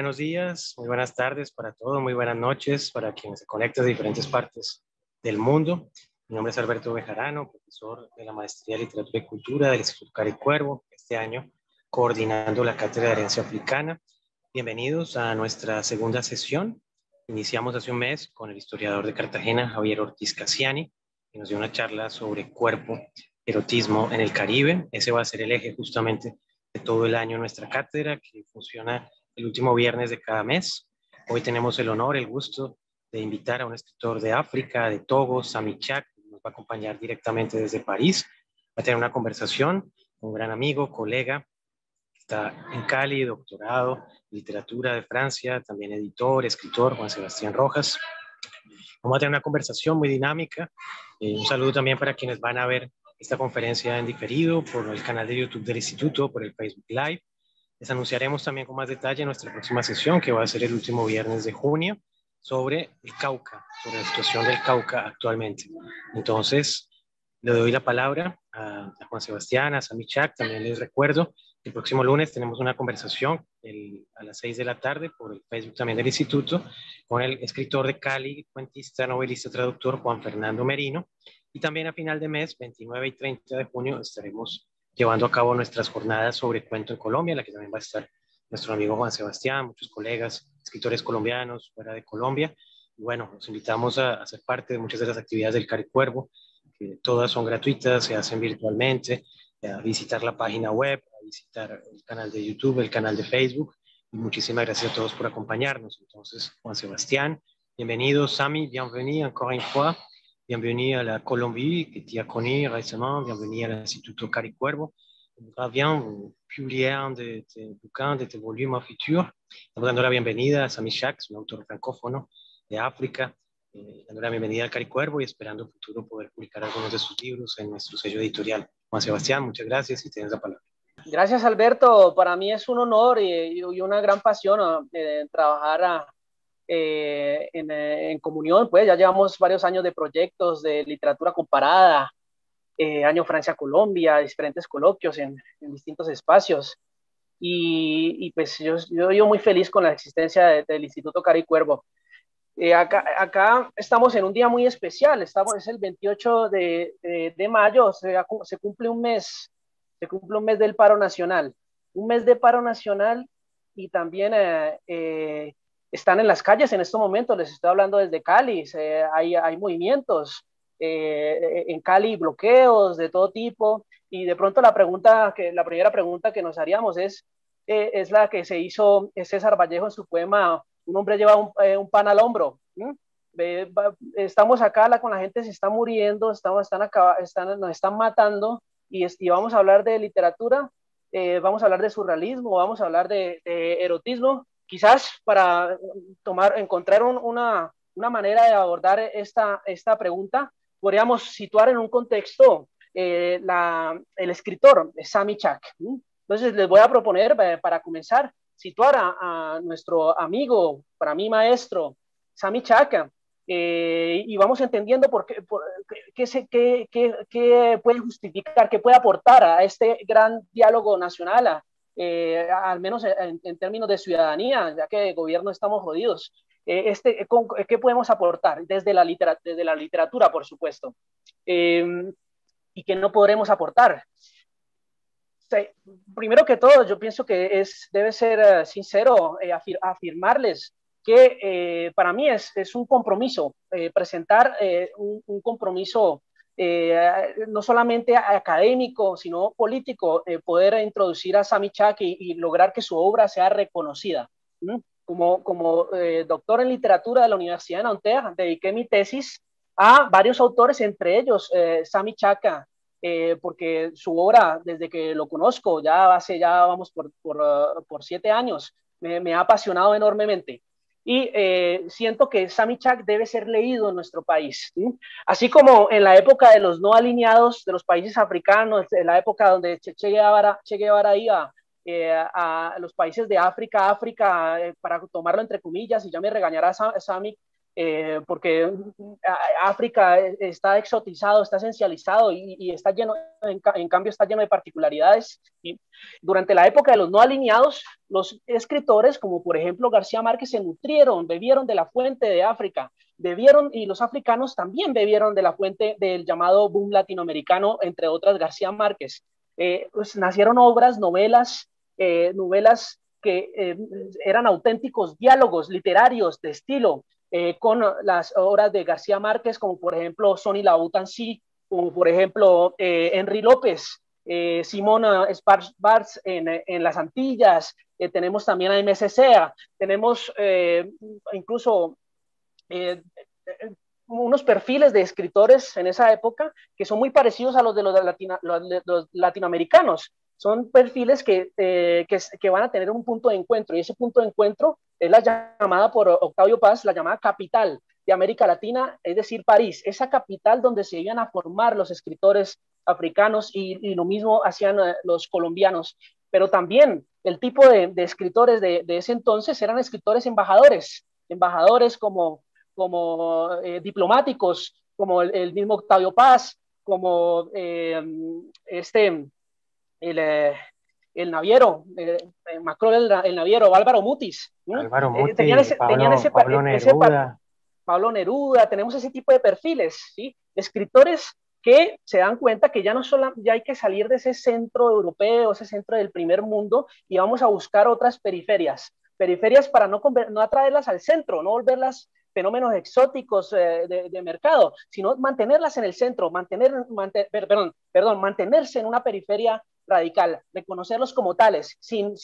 buenos días, muy buenas tardes para todos, muy buenas noches para quienes se conectan de diferentes partes del mundo. Mi nombre es Alberto Bejarano, profesor de la Maestría de Literatura y Cultura del Instituto Cari Cuervo, este año coordinando la Cátedra de Herencia Africana. Bienvenidos a nuestra segunda sesión. Iniciamos hace un mes con el historiador de Cartagena, Javier Ortiz Cassiani, que nos dio una charla sobre cuerpo, erotismo en el Caribe. Ese va a ser el eje justamente de todo el año en nuestra cátedra, que funciona el último viernes de cada mes. Hoy tenemos el honor, el gusto de invitar a un escritor de África, de Togo, Sami Chak, que nos va a acompañar directamente desde París. Va a tener una conversación con un gran amigo, colega, que está en Cali, doctorado en literatura de Francia, también editor, escritor, Juan Sebastián Rojas. Vamos a tener una conversación muy dinámica. Un saludo también para quienes van a ver esta conferencia en diferido por el canal de YouTube del Instituto, por el Facebook Live. Les anunciaremos también con más detalle nuestra próxima sesión, que va a ser el último viernes de junio, sobre el Cauca, sobre la situación del Cauca actualmente. Entonces, le doy la palabra a Juan Sebastián, a Sami Chak. También les recuerdo que el próximo lunes tenemos una conversación a las 6 de la tarde por el Facebook también del Instituto con el escritor de Cali, cuentista, novelista, traductor Juan Fernando Merino. Y también a final de mes, 29 y 30 de junio, estaremos llevando a cabo nuestras jornadas sobre cuento en Colombia, en la que también va a estar nuestro amigo Juan Sebastián, muchos colegas, escritores colombianos fuera de Colombia. Y bueno, los invitamos a ser parte de muchas de las actividades del Cari Cuervo, que todas son gratuitas, se hacen virtualmente, a visitar la página web, a visitar el canal de YouTube, el canal de Facebook. Y muchísimas gracias a todos por acompañarnos. Entonces, Juan Sebastián, bienvenido. Sami, bienvenue encore une fois. Bienvenue à la Colombie, que tu as connue récemment. Bienvenue à l'Institut Cari Cuervo. On voudra bien publier un de tes bouquins, de tes volumes futurs. Estamos dando la bienvenida a Sami Chak, un autor francófono de África, dando la bienvenida al Cari Cuervo y esperando en futuro poder publicar algunos de sus libros en nuestro sello editorial. Juan Sebastián, muchas gracias y tienes la palabra. Gracias, Alberto. Para mí es un honor y una gran pasión trabajar en comunión. Pues ya llevamos varios años de proyectos de literatura comparada, año Francia-Colombia, diferentes coloquios en distintos espacios. Y pues yo muy feliz con la existencia del Instituto Cari Cuervo. Acá estamos en un día muy especial, es el 28 de mayo, se cumple un mes del paro nacional, un mes de paro nacional y también están en las calles en estos momentos, les estoy hablando desde Cali, hay movimientos, en Cali bloqueos de todo tipo y de pronto la primera pregunta que nos haríamos es la que se hizo César Vallejo en su poema Un hombre lleva un pan al hombro. Estamos acá, con la gente se está muriendo, nos están matando y vamos a hablar de literatura, vamos a hablar de surrealismo, vamos a hablar de erotismo, quizás para encontrar una manera de abordar esta pregunta, podríamos situar en un contexto el escritor Sami Chak. Entonces les voy a proponer para comenzar situar a nuestro amigo, para mí maestro, Sami Chak, y vamos entendiendo qué puede justificar, qué puede aportar a este gran diálogo nacional, al menos en términos de ciudadanía, ya que de gobierno estamos jodidos. ¿Qué podemos aportar desde la literatura, por supuesto? ¿Y qué no podremos aportar? Primero que todo, yo pienso que debe ser sincero afirmarles que para mí es un compromiso, presentar un compromiso no solamente académico, sino político, poder introducir a Sami Chak y lograr que su obra sea reconocida. Como doctor en literatura de la Universidad de Nanterre, dediqué mi tesis a varios autores, entre ellos Sami Chak, porque su obra, desde que lo conozco, ya vamos por 7 años, me ha apasionado enormemente. Y siento que Sami Chak debe ser leído en nuestro país, ¿sí? Así como en la época de los no alineados de los países africanos, en la época donde Che Guevara iba a los países de África, para tomarlo entre comillas, y ya me regañará Sami, porque África está exotizado, está esencializado y está lleno, en cambio está lleno de particularidades. Y durante la época de los no alineados, los escritores, como por ejemplo García Márquez, se nutrieron, bebieron de la fuente de África, bebieron, y los africanos también bebieron de la fuente del llamado boom latinoamericano, entre otras García Márquez. Pues nacieron obras, novelas que eran auténticos diálogos literarios de estilo, con las obras de García Márquez, como por ejemplo Sonny Labutancy, como por ejemplo Henry López, Simón Sparks en las Antillas, tenemos también a MSCA, tenemos incluso eh, unos perfiles de escritores en esa época que son muy parecidos a los de los latinoamericanos. Son perfiles que van a tener un punto de encuentro, y ese punto de encuentro es la llamada por Octavio Paz, la llamada capital de América Latina, es decir, París, esa capital donde se iban a formar los escritores africanos, y lo mismo hacían los colombianos. Pero también el tipo de escritores de ese entonces eran escritores embajadores como diplomáticos, como el mismo Octavio Paz, como el, eh, el naviero, Macron el naviero, Álvaro Mutis. Álvaro Tenían Mutis, ese, tenían Pablo Neruda. Pablo Neruda, tenemos ese tipo de perfiles, ¿sí? Escritores que se dan cuenta que ya no solo ya hay que salir de ese centro europeo, ese centro del primer mundo, y vamos a buscar otras periferias para no atraerlas al centro, no volverlas fenómenos exóticos de mercado, sino mantenerlas en el centro, mantenerse en una periferia radical, reconocerlos como tales, sin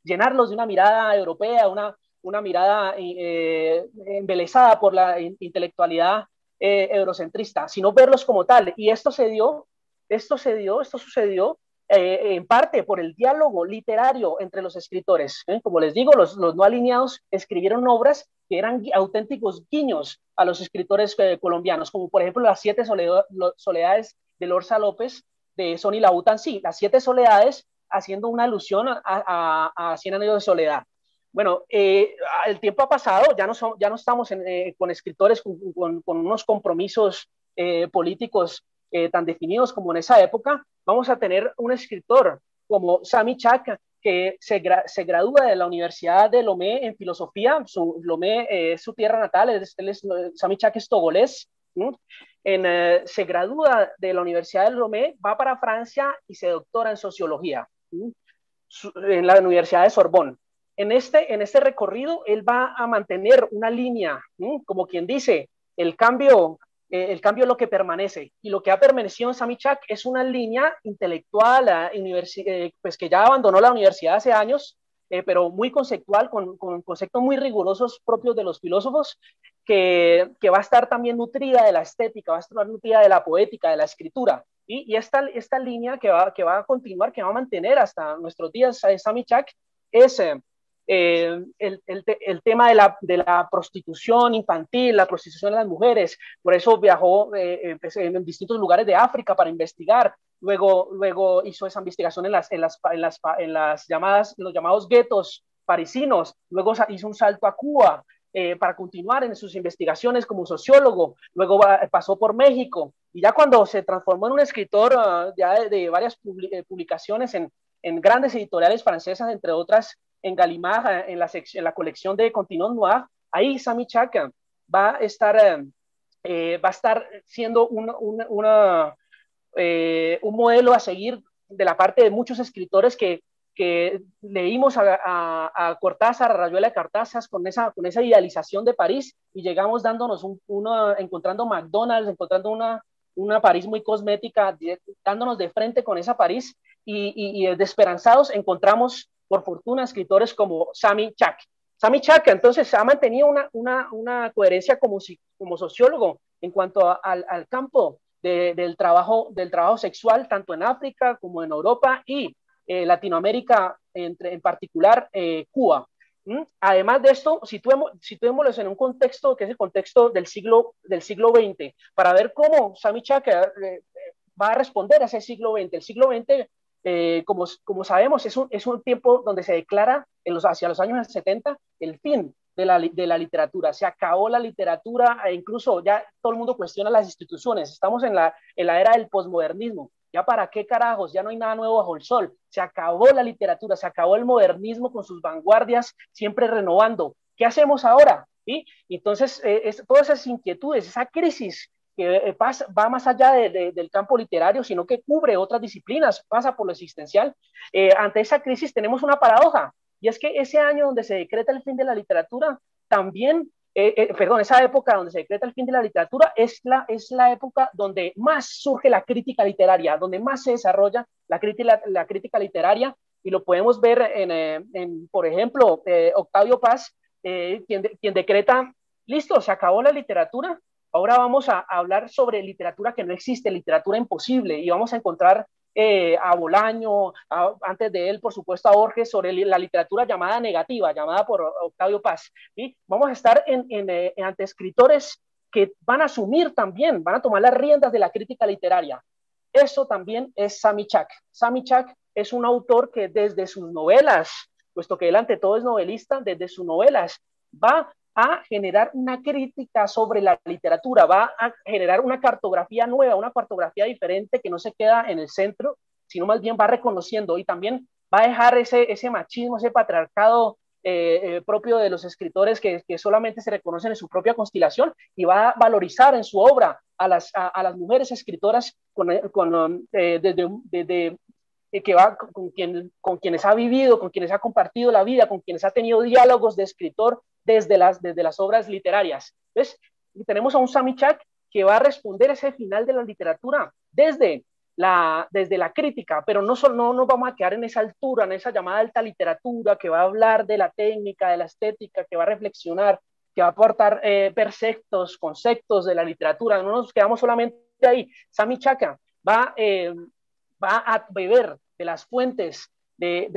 llenarlos de una mirada europea, una mirada embelesada por la intelectualidad eurocentrista, sino verlos como tal. Y esto sucedió en parte por el diálogo literario entre los escritores. Como les digo, los no alineados escribieron obras que eran auténticos guiños a los escritores colombianos, como por ejemplo Las Siete Soledades de Lorza López, de Sonny Labutancy, Las Siete Soledades, haciendo una alusión a 100 años de soledad. Bueno, el tiempo ha pasado, ya no estamos con escritores con unos compromisos políticos tan definidos como en esa época. Vamos a tener un escritor como Sami Chak, que se gradúa de la Universidad de Lomé en filosofía. Lomé es su tierra natal, Sami Chak es togolés. Se gradúa de la Universidad de Lomé, va para Francia y se doctora en sociología en la Universidad de Sorbonne. En este recorrido, él va a mantener una línea, como quien dice, el cambio es lo que permanece, y lo que ha permanecido en Sami Chak es una línea intelectual, pues que ya abandonó la universidad hace años, pero muy conceptual, con conceptos muy rigurosos propios de los filósofos, que va a estar también nutrida de la estética, va a estar nutrida de la poética, de la escritura. Y esta línea que va a continuar, que va a mantener hasta nuestros días Sami Chak, es el tema de la prostitución infantil, la prostitución de las mujeres. Por eso viajó en distintos lugares de África para investigar. Luego hizo esa investigación en los llamados guetos parisinos. Luego hizo un salto a Cuba para continuar en sus investigaciones como sociólogo. Luego pasó por México, y ya cuando se transformó en un escritor ya de varias publicaciones en grandes editoriales francesas, entre otras en Gallimard, en la colección de Continent Noir, ahí Sami Chak va a estar siendo un modelo a seguir de la parte de muchos escritores que leímos a Cortázar, a Rayuela de Cortázar, con esa idealización de París, y llegamos encontrando McDonald's, encontrando una París muy cosmética, dándonos de frente con esa París, y desesperanzados encontramos, por fortuna, escritores como Sami Chak. Sami Chak entonces ha mantenido una coherencia como sociólogo en cuanto al campo del trabajo sexual, tanto en África como en Europa y Latinoamérica, en particular Cuba. Además de esto, situémoslos en un contexto que es el contexto del siglo XX, para ver cómo Sami Chak va a responder a ese siglo XX. El siglo XX como sabemos, es un tiempo donde se declara hacia los años 70 el fin de la literatura. Se acabó la literatura, e incluso ya todo el mundo cuestiona las instituciones. Estamos en la era del posmodernismo. ¿Ya para qué carajos? Ya no hay nada nuevo bajo el sol. Se acabó la literatura, se acabó el modernismo con sus vanguardias, siempre renovando. ¿Qué hacemos ahora? ¿Sí? Entonces, todas esas inquietudes, esa crisis que va más allá del campo literario, sino que cubre otras disciplinas, pasa por lo existencial. Ante esa crisis tenemos una paradoja, y es que ese año donde se decreta el fin de la literatura, también, perdón, esa época donde se decreta el fin de la literatura es la época donde más surge la crítica literaria, donde más se desarrolla la crítica literaria, y lo podemos ver por ejemplo, Octavio Paz, quien decreta, listo, se acabó la literatura, ahora vamos a hablar sobre literatura que no existe, literatura imposible, y vamos a encontrar a Bolaño, antes de él, por supuesto, a Borges, sobre la literatura llamada negativa, llamada por Octavio Paz. ¿Sí? Vamos a estar ante escritores que van a asumir también, van a tomar las riendas de la crítica literaria. Eso también es Sami Chak. Sami Chak es un autor que desde sus novelas, puesto que él ante todo es novelista, desde sus novelas va a generar una crítica sobre la literatura, va a generar una cartografía nueva, una cartografía diferente que no se queda en el centro, sino más bien va reconociendo, y también va a dejar ese machismo, ese patriarcado propio de los escritores que solamente se reconocen en su propia constelación, y va a valorizar en su obra a las mujeres escritoras desde que va con quienes ha vivido, con quienes ha compartido la vida, con quienes ha tenido diálogos de escritor desde las obras literarias. Entonces, tenemos a un Sami Chak que va a responder ese final de la literatura desde la crítica, pero no nos vamos a quedar en esa altura, en esa llamada alta literatura que va a hablar de la técnica, de la estética, que va a reflexionar, que va a aportar perceptos, conceptos de la literatura. No nos quedamos solamente ahí. Sami Chak va a beber de las fuentes, de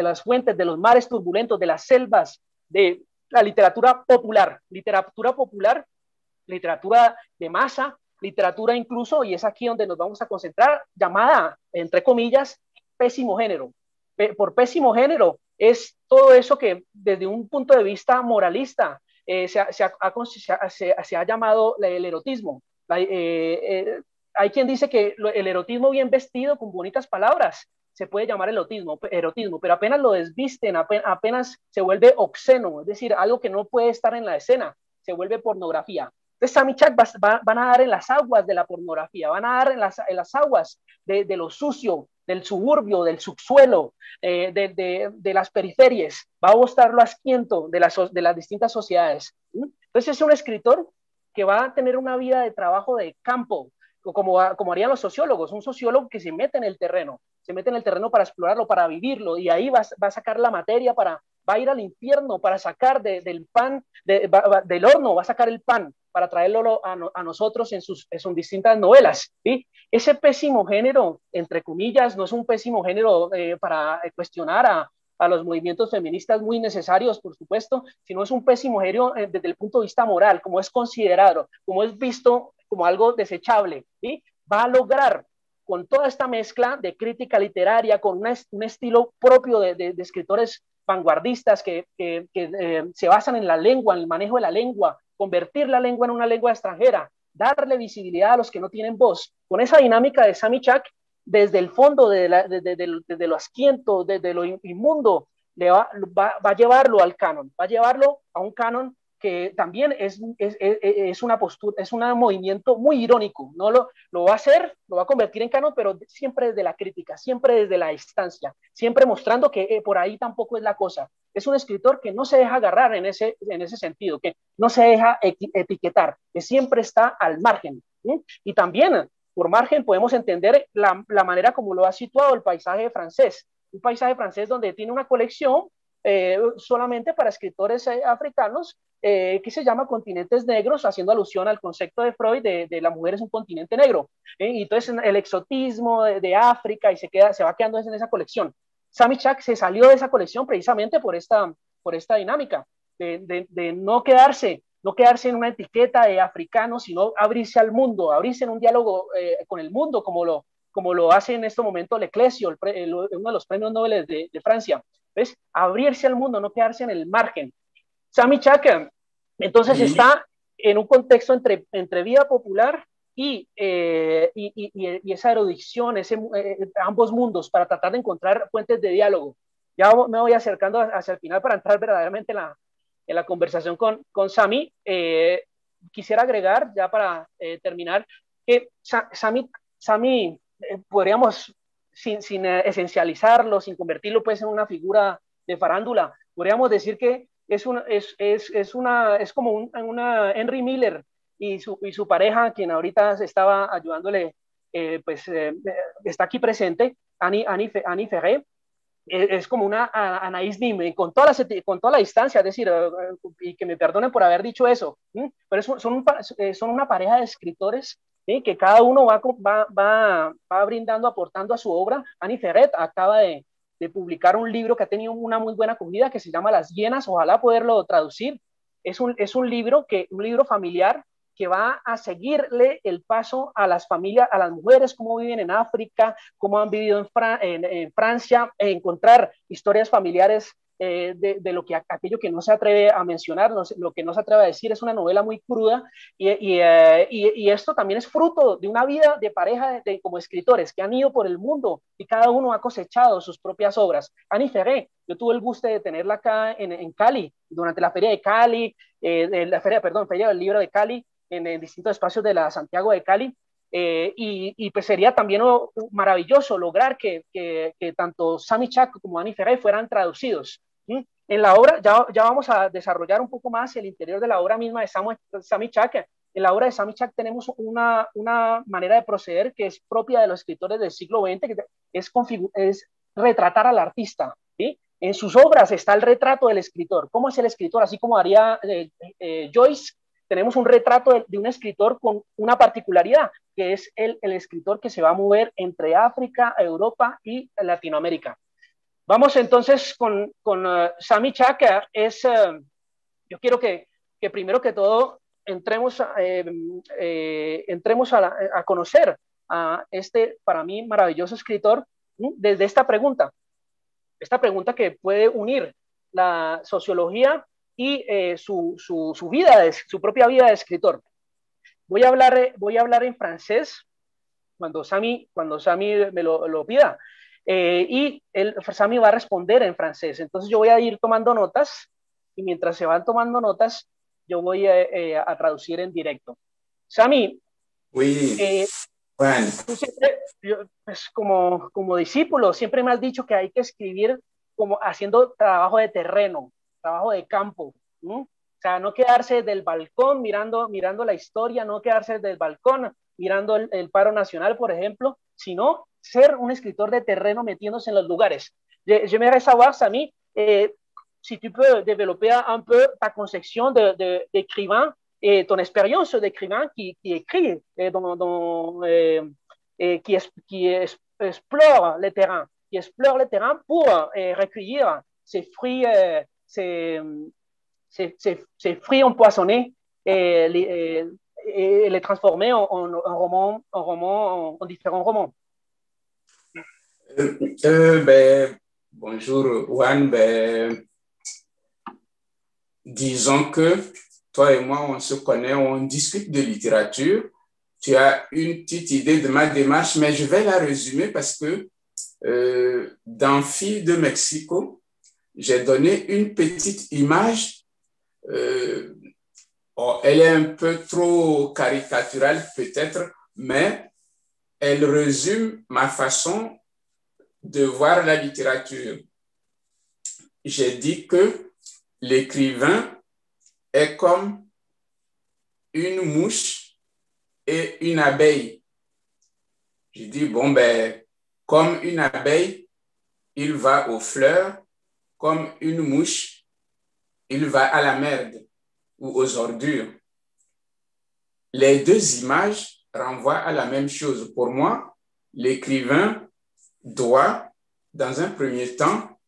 los mares turbulentos, de las selvas, de la literatura popular, literatura de masa, literatura incluso, y es aquí donde nos vamos a concentrar, llamada, entre comillas, pésimo género. Por pésimo género es todo eso que desde un punto de vista moralista se ha llamado el erotismo. Hay quien dice que el erotismo bien vestido, con bonitas palabras, se puede llamar erotismo, pero apenas lo desvisten, apenas se vuelve obsceno, es decir, algo que no puede estar en la escena, se vuelve pornografía. Entonces, Sami Chak van a dar en las aguas de la pornografía, van a dar en las aguas de lo sucio, del suburbio, del subsuelo, de las periferias, va a mostrar lo asquiento de las distintas sociedades. Entonces, es un escritor que va a tener una vida de trabajo de campo, como harían los sociólogos, un sociólogo que se mete en el terreno para explorarlo, para vivirlo, y ahí va a sacar la materia, va a ir al infierno para sacar del pan, del horno, va a sacar el pan para traerlo a nosotros en sus distintas novelas. ¿Sí? Ese pésimo género, entre comillas, no es un pésimo género para cuestionar a los movimientos feministas, muy necesarios, por supuesto, sino es un pésimo género desde el punto de vista moral, como es considerado, como es visto como algo desechable. ¿Sí? Va a lograr, con toda esta mezcla de crítica literaria, con un estilo propio de escritores vanguardistas que se basan en la lengua, en el manejo de la lengua, convertir la lengua en una lengua extranjera, darle visibilidad a los que no tienen voz. Con esa dinámica de Sami Chak, desde el fondo, desde lo asquiento, desde lo inmundo, va a llevarlo al canon, va a llevarlo a un canon que también es una postura, es un movimiento muy irónico, ¿no? Lo va a hacer, lo va a convertir en canon, pero siempre desde la crítica, siempre desde la distancia, siempre mostrando que por ahí tampoco es la cosa. Es un escritor que no se deja agarrar en ese sentido, que no se deja etiquetar, que siempre está al margen. ¿Sí? Y también, por margen, podemos entender la manera como lo ha situado el paisaje francés, un paisaje francés donde tiene una colección solamente para escritores africanos, que se llama Continentes Negros, haciendo alusión al concepto de Freud de la mujer es un continente negro. Y entonces el exotismo de África, y se va quedando en esa colección. Sami Chak se salió de esa colección precisamente por esta dinámica de no quedarse en una etiqueta de africano, sino abrirse al mundo, abrirse en un diálogo con el mundo, como como lo hace en este momento Leclésio, uno de los premios Nobel de Francia. ¿Ves? Abrirse al mundo, no quedarse en el margen. Sami Chaka, entonces está en un contexto entre vida popular y esa erudición, ambos mundos, para tratar de encontrar fuentes de diálogo. Ya me voy acercando hacia el final para entrar verdaderamente en la conversación con Sami. Quisiera agregar, ya para terminar, que Sami podríamos, sin esencializarlo, sin convertirlo pues en una figura de farándula, podríamos decir que es como una Henry Miller y su pareja, quien ahorita estaba ayudándole, está aquí presente, Annie Ferré, es como una Anaïs Nin, con toda la distancia, es decir, y que me perdonen por haber dicho eso, pero son una pareja de escritores, ¿sí? Que cada uno va brindando, aportando a su obra. Annie Ferret acaba de publicar un libro que ha tenido una muy buena acogida, que se llama Las Hienas, ojalá poderlo traducir. Es un libro familiar, que va a seguirle el paso a las familias, a las mujeres, cómo viven en África, cómo han vivido en Francia, encontrar historias familiares de aquello que no se atreve a mencionar, lo que no se atreve a decir. Es una novela muy cruda y esto también es fruto de una vida de pareja como escritores que han ido por el mundo y cada uno ha cosechado sus propias obras. Annie Ferré, yo tuve el gusto de tenerla acá en Cali, durante la Feria de Cali, Feria del Libro de Cali, en distintos espacios de la Santiago de Cali, y pues sería también maravilloso lograr que tanto Sami Chaka como Annie Ferré fueran traducidos. En la obra, ya vamos a desarrollar un poco más el interior de la obra misma de Sami Chaka. En la obra de Sami Chaka tenemos una manera de proceder que es propia de los escritores del siglo XX, que es retratar al artista, ¿sí? En sus obras está el retrato del escritor. ¿Cómo es el escritor? Así como haría Joyce, tenemos un retrato de un escritor con una particularidad, que es el escritor que se va a mover entre África, Europa y Latinoamérica. Vamos entonces con Sami Chaka. Yo quiero que primero que todo entremos a conocer a este, para mí, maravilloso escritor, desde esta pregunta que puede unir la sociología y su propia vida de escritor. Voy a hablar en francés cuando Sami me lo pida, y Sami va a responder en francés. Entonces yo voy a ir tomando notas y mientras se van tomando notas yo voy a traducir en directo. Sami, bueno. Tú siempre, pues como discípulo, siempre me has dicho que hay que escribir como haciendo trabajo de terreno, trabajo de campo, ¿no? O sea, no quedarse del balcón mirando la historia, no quedarse del balcón mirando el paro nacional, por ejemplo, sino ser un escritor de terreno metiéndose en los lugares. J'aimerais savoir, Sami, si tu peux développer un peu ta conception d'écrivain et ton expérience d'écrivain qui écrit explore le terrain pour recueillir ces fruits, ces fruits empoisonnés et les transformer en différents romans. Bonjour, Juan. Disons que toi et moi, on se connaît, on discute de littérature. Tu as une petite idée de ma démarche, mais je vais la résumer parce que dans Fille de Mexico, j'ai donné une petite image. Elle est un peu trop caricaturale peut-être, mais elle résume ma façon de voir la littérature. J'ai dit que l'écrivain est comme une mouche et une abeille. J'ai dit, comme une abeille, il va aux fleurs, comme une mouche, il va à la merde ou aux ordures. Les deux images renvoient à la même chose. Pour moi, l'écrivain doit, dans un premier temps,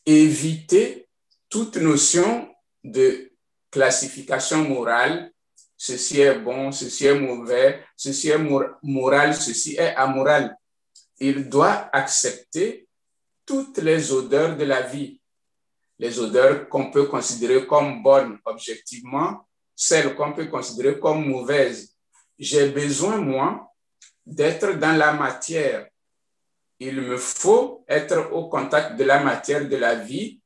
éviter toute notion de classification morale. Ceci est bon, ceci est mauvais, ceci est moral, ceci est amoral. il doit accepter toutes les odeurs de la vie. Les odeurs qu'on peut considérer comme bonnes objectivement, celles qu'on peut considérer comme mauvaises. J'ai besoin, moi, d'être dans la matière. Il me faut être au contact de la matière de la vie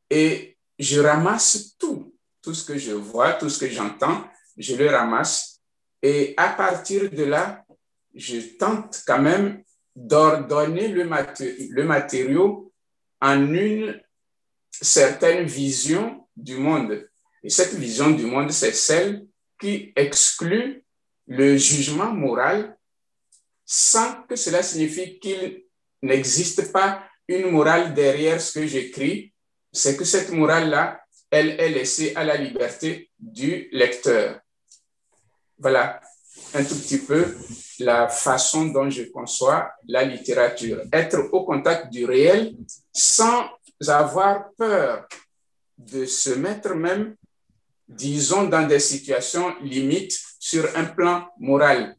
et je ramasse tout ce que je vois, tout ce que j'entends, je le ramasse et à partir de là, je tente quand même d'ordonner le matériau en une certaine vision du monde. Et cette vision du monde, c'est celle qui exclut le jugement moral sans que cela signifie qu'il n'existe pas une morale derrière ce que j'écris. C'est que cette morale-là, elle est laissée à la liberté du lecteur. Voilà un tout petit peu la façon dont je conçois la littérature. Être au contact du réel sans avoir peur de se mettre même, disons, dans des situations limites sur un plan moral.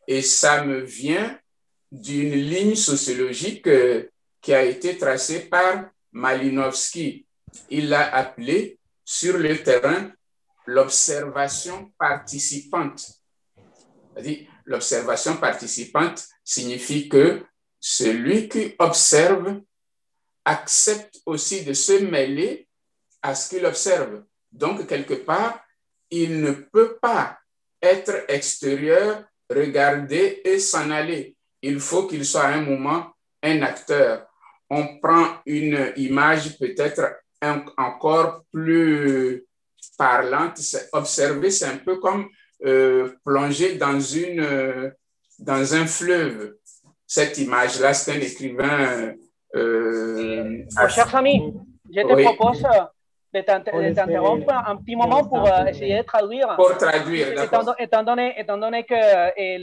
Et ça me vient d'une ligne sociologique qui a été tracée par Malinowski. Il l'a appelé sur le terrain l'observation participante. C'est-à-dire, l'observation participante signifie que celui qui observe accepte aussi de se mêler à ce qu'il observe. Donc, quelque part, il ne peut pas être extérieur, regarder et s'en aller. Il faut qu'il soit à un moment un acteur. On prend une image peut-être encore plus parlante. Observer, c'est un peu comme plonger dans un fleuve. Cette image-là, c'est un écrivain... Mon cher Samy, je te propose de t'interrompre un petit moment pour essayer de traduire. Pour traduire, d'accord. Étant donné que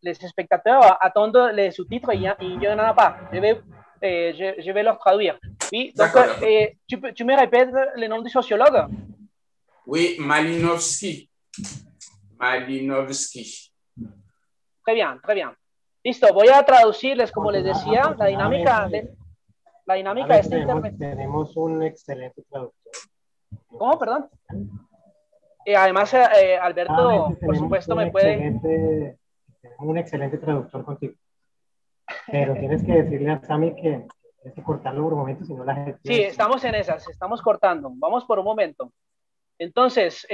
les spectateurs attendent les sous-titres et il n'y en a pas. Je vais leur traduire. Oui, donc tu me répètes le nom du sociologue? Oui, Malinowski. Malinowski. Très bien, très bien. Listo, voy a traducirles, como les decía, la dinámica de este internet. Tenemos un excelente traductor. ¿Cómo? Perdón. Además, Alberto, por supuesto, me puede... Tenemos un excelente traductor contigo. Pero tienes que decirle a Sammy que tienes que cortarlo por un momento, si no la gente... Sí, estamos en esas, estamos cortando. Vamos por un momento. Entonces,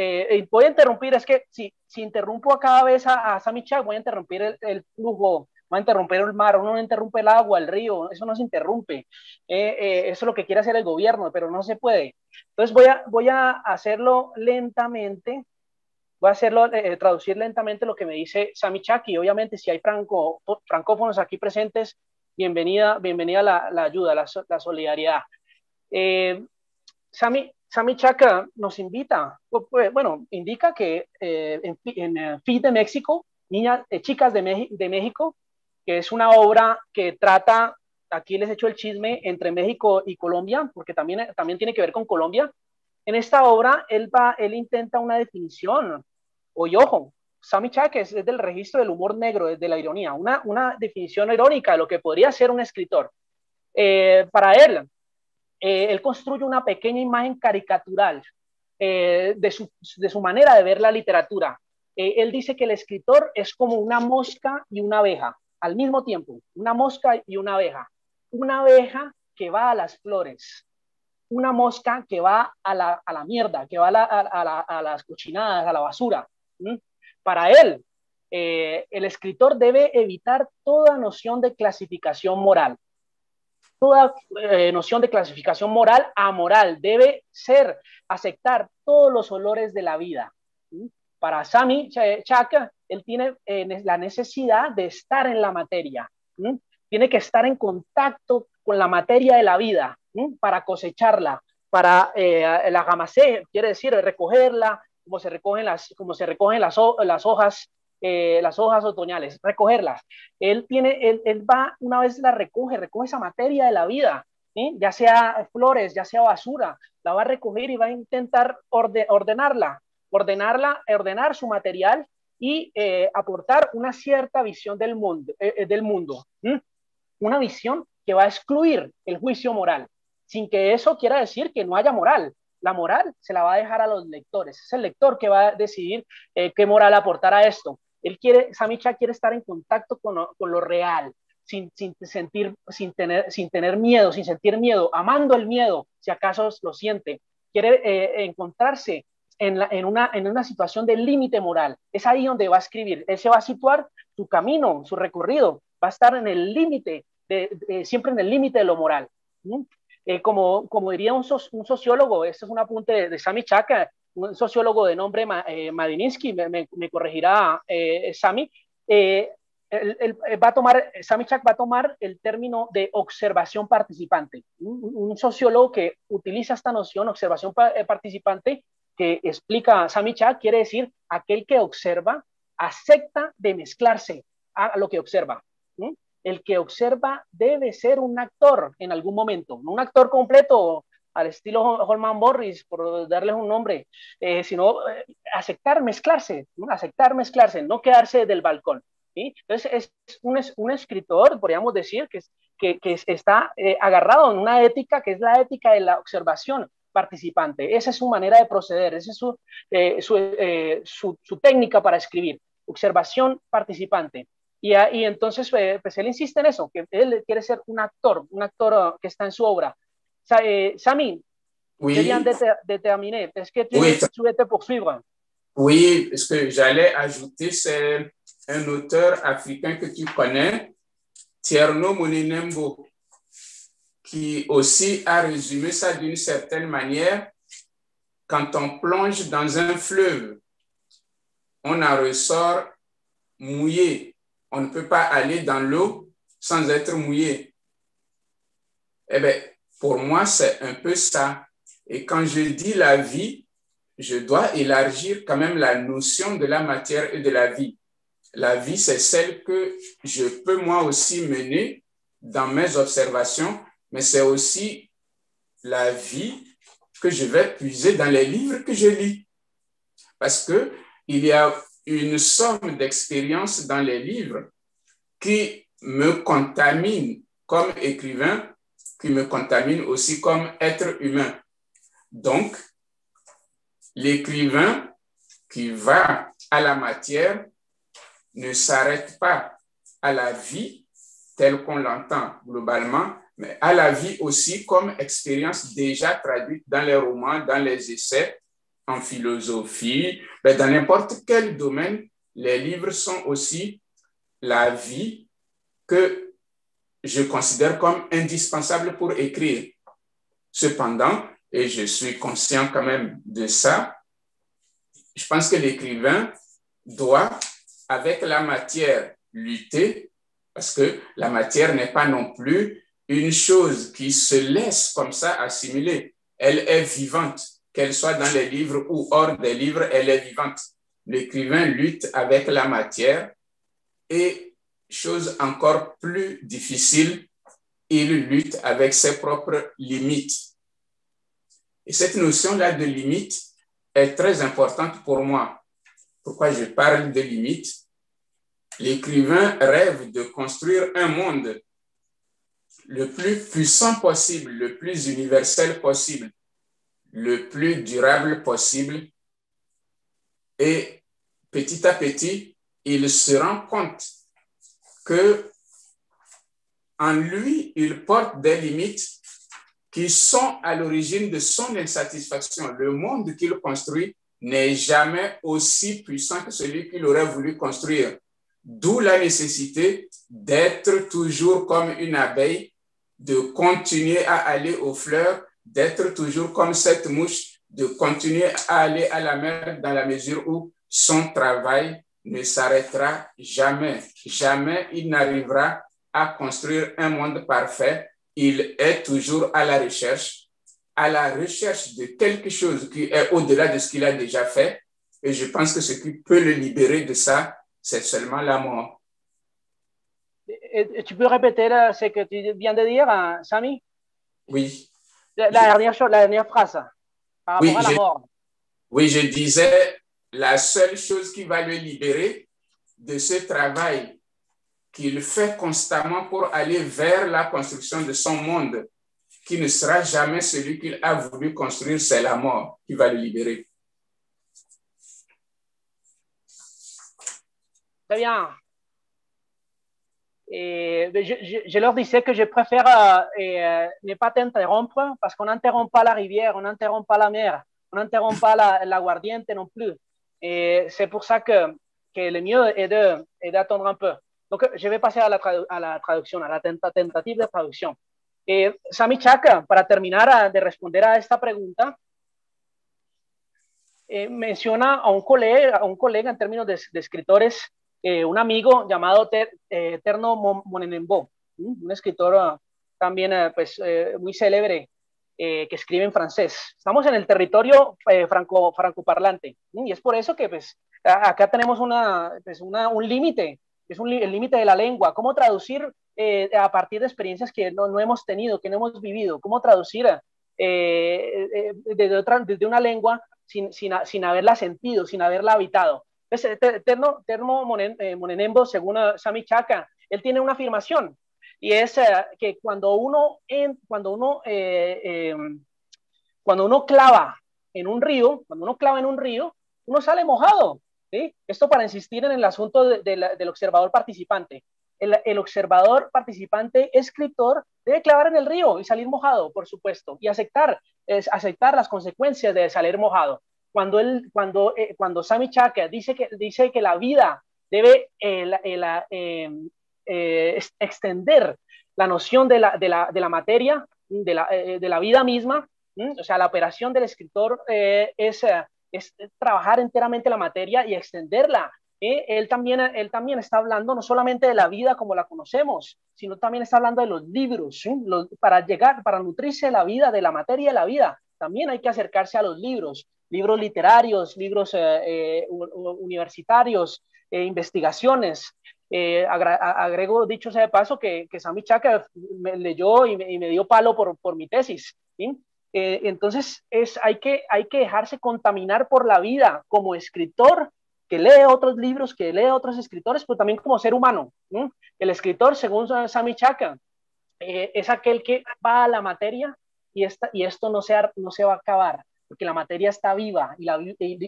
voy a interrumpir, es que si interrumpo a cada vez a Sammy Chak, voy a interrumpir el flujo, voy a interrumpir el mar, uno no interrumpe el agua, el río, eso no se interrumpe. Eso es lo que quiere hacer el gobierno, pero no se puede. Entonces voy a hacerlo lentamente, traducir lentamente lo que me dice Sammy Chak, y obviamente si hay francófonos aquí presentes, bienvenida la ayuda, la solidaridad. Sammy Chak nos invita, bueno, indica que en FIT de México, Chicas de México, que es una obra que trata, aquí les echo el chisme, entre México y Colombia, porque también tiene que ver con Colombia. En esta obra, él intenta una definición, ojo, Sammy Chak es del registro del humor negro, de la ironía, una definición irónica de lo que podría ser un escritor. Para él construye una pequeña imagen caricatural de su manera de ver la literatura. Él dice que el escritor es como una mosca y una abeja, al mismo tiempo, una mosca y una abeja que va a las flores, una mosca que va a la mierda, que va a las cochinadas, a la basura. Para él, el escritor debe evitar toda noción de clasificación moral. Toda noción de clasificación moral amoral, debe aceptar todos los olores de la vida. Para Sammy Chak, él tiene la necesidad de estar en la materia, tiene que estar en contacto con la materia de la vida para cosecharla, para la gamasé, quiere decir recogerla, como se recogen las hojas. Las hojas otoñales, recogerlas. Él va, una vez la recoge esa materia de la vida, ya sea flores, ya sea basura, la va a recoger y va a intentar ordenar su material y aportar una cierta visión del mundo. una visión que va a excluir el juicio moral, sin que eso quiera decir que no haya moral. La moral se la va a dejar a los lectores. Es el lector que va a decidir qué moral aportar a esto. Sami Chak quiere estar en contacto con lo real, sin tener miedo, sin sentir miedo, amando el miedo, si acaso lo siente. Quiere encontrarse en una situación de límite moral. Es ahí donde va a escribir. Él se va a situar, su camino, su recorrido, va a estar en el límite, siempre en el límite de lo moral. Como diría un sociólogo, esto es un apunte de Sami Chak, un sociólogo de nombre Madinsky, me corregirá Sami, Sami Chak va a tomar el término de observación participante. Un sociólogo que utiliza esta noción, observación participante, que explica Sami Chak, quiere decir aquel que observa, acepta de mezclarse a lo que observa. El que observa debe ser un actor en algún momento, no un actor completo al estilo Holman Morris, por darles un nombre, sino aceptar mezclarse, no quedarse del balcón. ¿Sí? Entonces es un escritor, podríamos decir, que está agarrado en una ética que es la ética de la observación participante. Esa es su manera de proceder, esa es su técnica para escribir, observación participante. Y entonces, pues él insiste en eso, que él quiere ser un actor que está en su obra. Sami, Oui. je viens de terminer. Est-ce que tu souhaites poursuivre? Oui, ce que j'allais ajouter, c'est un auteur africain que tu connais, Tierno Moninembo, qui aussi a résumé ça d'une certaine manière. Quand on plonge dans un fleuve, on en ressort mouillé. On ne peut pas aller dans l'eau sans être mouillé. Eh bien, pour moi, c'est un peu ça. Et quand je dis la vie, je dois élargir quand même la notion de la matière et de la vie. La vie, c'est celle que je peux moi aussi mener dans mes observations, mais c'est aussi la vie que je vais puiser dans les livres que je lis. Parce qu'il y a une somme d'expériences dans les livres qui me contaminent comme écrivain, qui me contaminent aussi comme être humain. Donc, l'écrivain qui va à la matière ne s'arrête pas à la vie telle qu'on l'entend globalement, mais à la vie aussi comme expérience déjà traduite dans les romans, dans les essais, en philosophie, mais dans n'importe quel domaine, les livres sont aussi la vie que je considère comme indispensable pour écrire. Cependant, et je suis conscient quand même de ça, je pense que l'écrivain doit, avec la matière, lutter, parce que la matière n'est pas non plus une chose qui se laisse comme ça assimiler. Elle est vivante, qu'elle soit dans les livres ou hors des livres, elle est vivante. L'écrivain lutte avec la matière et, chose encore plus difficile, il lutte avec ses propres limites. Et cette notion-là de limite est très importante pour moi. Pourquoi je parle de limite? L'écrivain rêve de construire un monde le plus puissant possible, le plus universel possible, le plus durable possible. Et petit à petit, il se rend compte que en lui, il porte des limites qui sont à l'origine de son insatisfaction. Le monde qu'il construit n'est jamais aussi puissant que celui qu'il aurait voulu construire. D'où la nécessité d'être toujours comme une abeille, de continuer à aller aux fleurs, d'être toujours comme cette mouche, de continuer à aller à la mer dans la mesure où son travail ne s'arrêtera jamais. Jamais il n'arrivera à construire un monde parfait. Il est toujours à la recherche de quelque chose qui est au-delà de ce qu'il a déjà fait. Et je pense que ce qui peut le libérer de ça, c'est seulement la mort. Tu peux répéter ce que tu viens de dire, Sami? Oui. La dernière phrase, par rapport à la mort. Oui, je disais, la seule chose qui va le libérer de ce travail qu'il fait constamment pour aller vers la construction de son monde, qui ne sera jamais celui qu'il a voulu construire, c'est la mort qui va le libérer. Très bien. Je leur disais que je préfère ne pas t'interrompre parce qu'on n'interrompt pas la rivière, on n'interrompt pas la mer, on n'interrompt pas l'aguardiente non plus. C'est pour ça que le mieux est d'attendre un peu. Donc, je vais passer à la traducción, a la tentativa de traducción. Sami Chaka, para terminar de responder a esta pregunta, menciona a un colega en términos de escritores, un amigo llamado Terno Monenembo, un escritor también pues, muy célebre que escribe en francés. Estamos en el territorio francoparlante y es por eso que pues, acá tenemos un límite, es el límite de la lengua. ¿Cómo traducir a partir de experiencias que no hemos tenido, que no hemos vivido? ¿Cómo traducir desde una lengua sin haberla sentido, sin haberla habitado? Entonces, Terno Monenembo, según Sami Chaka, él tiene una afirmación y es que cuando uno clava en un río, uno sale mojado, ¿sí? Esto para insistir en el asunto del observador participante. El observador participante escritor debe clavar en el río y salir mojado, por supuesto, y aceptar las consecuencias de salir mojado. Cuando Sami Chaka dice que la vida debe extender la noción de la materia, de la vida misma, o sea, la operación del escritor es trabajar enteramente la materia y extenderla. Él también está hablando no solamente de la vida como la conocemos, sino también está hablando de los libros. ¿Sí? Para nutrirse de la vida, de la materia de la vida, también hay que acercarse a los libros literarios, libros universitarios, investigaciones. Agrego, dicho sea de paso, que Sami Chaka me leyó y me dio palo por mi tesis. ¿Sí? Entonces hay que dejarse contaminar por la vida como escritor, que lee otros libros, que lee otros escritores, pero también como ser humano. ¿Sí? El escritor, según Sami Chaka, es aquel que va a la materia y esto no se va a acabar, porque la materia está viva y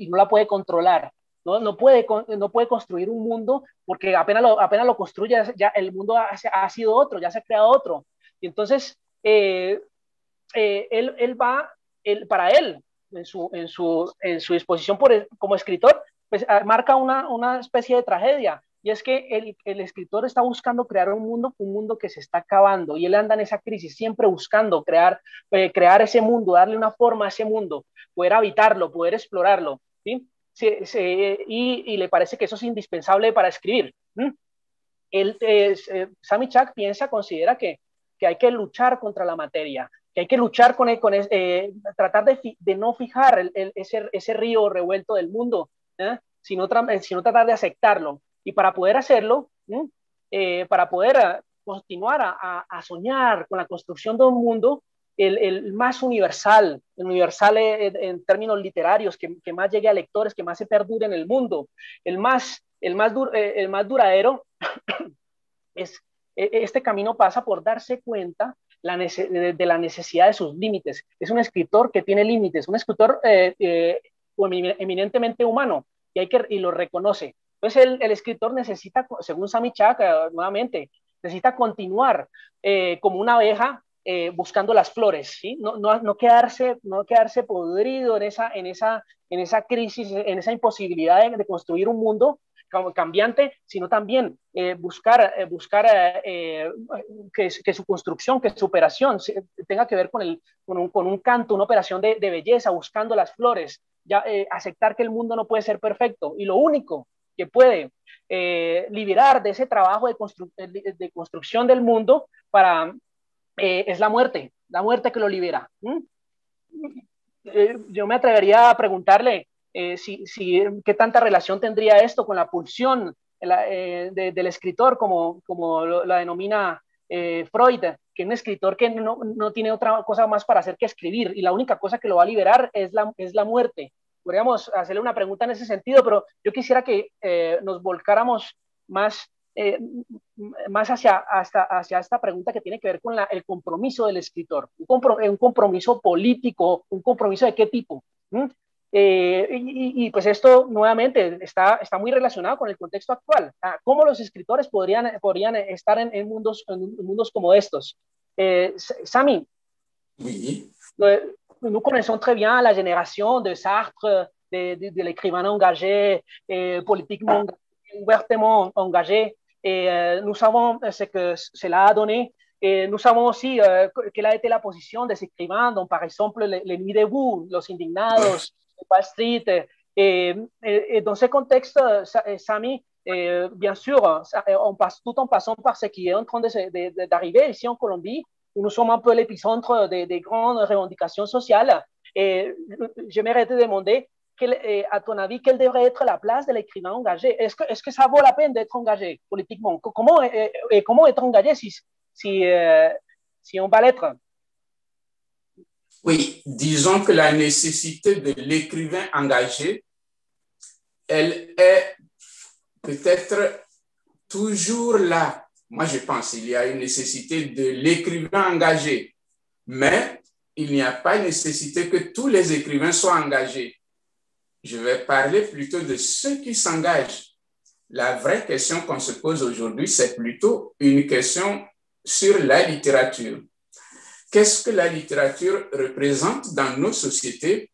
no la puede controlar. No puede construir un mundo porque apenas lo construye, ya el mundo ha sido otro, ya se ha creado otro. Y entonces, para él, en su disposición como escritor, pues marca una especie de tragedia. Y es que el escritor está buscando crear un mundo que se está acabando, y él anda en esa crisis, siempre buscando crear ese mundo, darle una forma a ese mundo, poder habitarlo, poder explorarlo, ¿sí? Y le parece que eso es indispensable para escribir. Sami Chaka considera que hay que luchar contra la materia, que hay que luchar tratar de no fijar ese río revuelto del mundo, sino tratar de aceptarlo. Y para poder hacerlo, para poder continuar a soñar con la construcción de un mundo, el más universal, en términos literarios, que más llegue a lectores, que más se perdure en el mundo, el más duradero, este camino pasa por darse cuenta de la necesidad de sus límites. Es un escritor que tiene límites, un escritor eminentemente humano, y lo reconoce. Entonces el escritor necesita, según Sami Chaka, nuevamente, necesita continuar como una abeja buscando las flores, ¿sí? No quedarse podrido en esa crisis, en esa imposibilidad de construir un mundo cambiante, sino también buscar que su construcción, que su operación tenga que ver con un canto, una operación de belleza, buscando las flores, aceptar que el mundo no puede ser perfecto, y lo único que puede liberar de ese trabajo de construcción del mundo es la muerte que lo libera. Yo me atrevería a preguntarle qué tanta relación tendría esto con la pulsión del escritor, como la denomina Freud, que es un escritor que no tiene otra cosa más para hacer que escribir, y la única cosa que lo va a liberar es la muerte. Podríamos hacerle una pregunta en ese sentido, pero yo quisiera que nos volcáramos más más hacia esta pregunta que tiene que ver con el compromiso del escritor, un compromiso político, un compromiso de qué tipo. Pues esto nuevamente está muy relacionado con el contexto actual. ¿Cómo los escritores podrían estar en mundos como estos? Sami, Oui. nous connaissons très bien la génération de Sartre, de l'écrivain engagé, politiquement, ouvertement engagé. Et nous savons ce que cela a donné. Et nous savons aussi quelle a été la position des écrivains, dont par exemple les Nuits debout, Los Indignados, Wall Street. Et dans ce contexte, Sami, bien sûr, tout en passant par ce qui est en train d'arriver ici en Colombie, où nous sommes un peu l'épicentre des grandes revendications sociales. Et j'aimerais te demander, à ton avis, quelle devrait être la place de l'écrivain engagé? Est-ce que ça vaut la peine d'être engagé politiquement? Comment être engagé si on va l'être? Oui, disons que la nécessité de l'écrivain engagé, elle est peut-être toujours là. Moi, je pense qu'il y a une nécessité de l'écrivain engagé, mais il n'y a pas nécessité que tous les écrivains soient engagés. Je vais parler plutôt de ceux qui s'engagent. La vraie question qu'on se pose aujourd'hui, c'est plutôt une question sur la littérature. Qu'est-ce que la littérature représente dans nos sociétés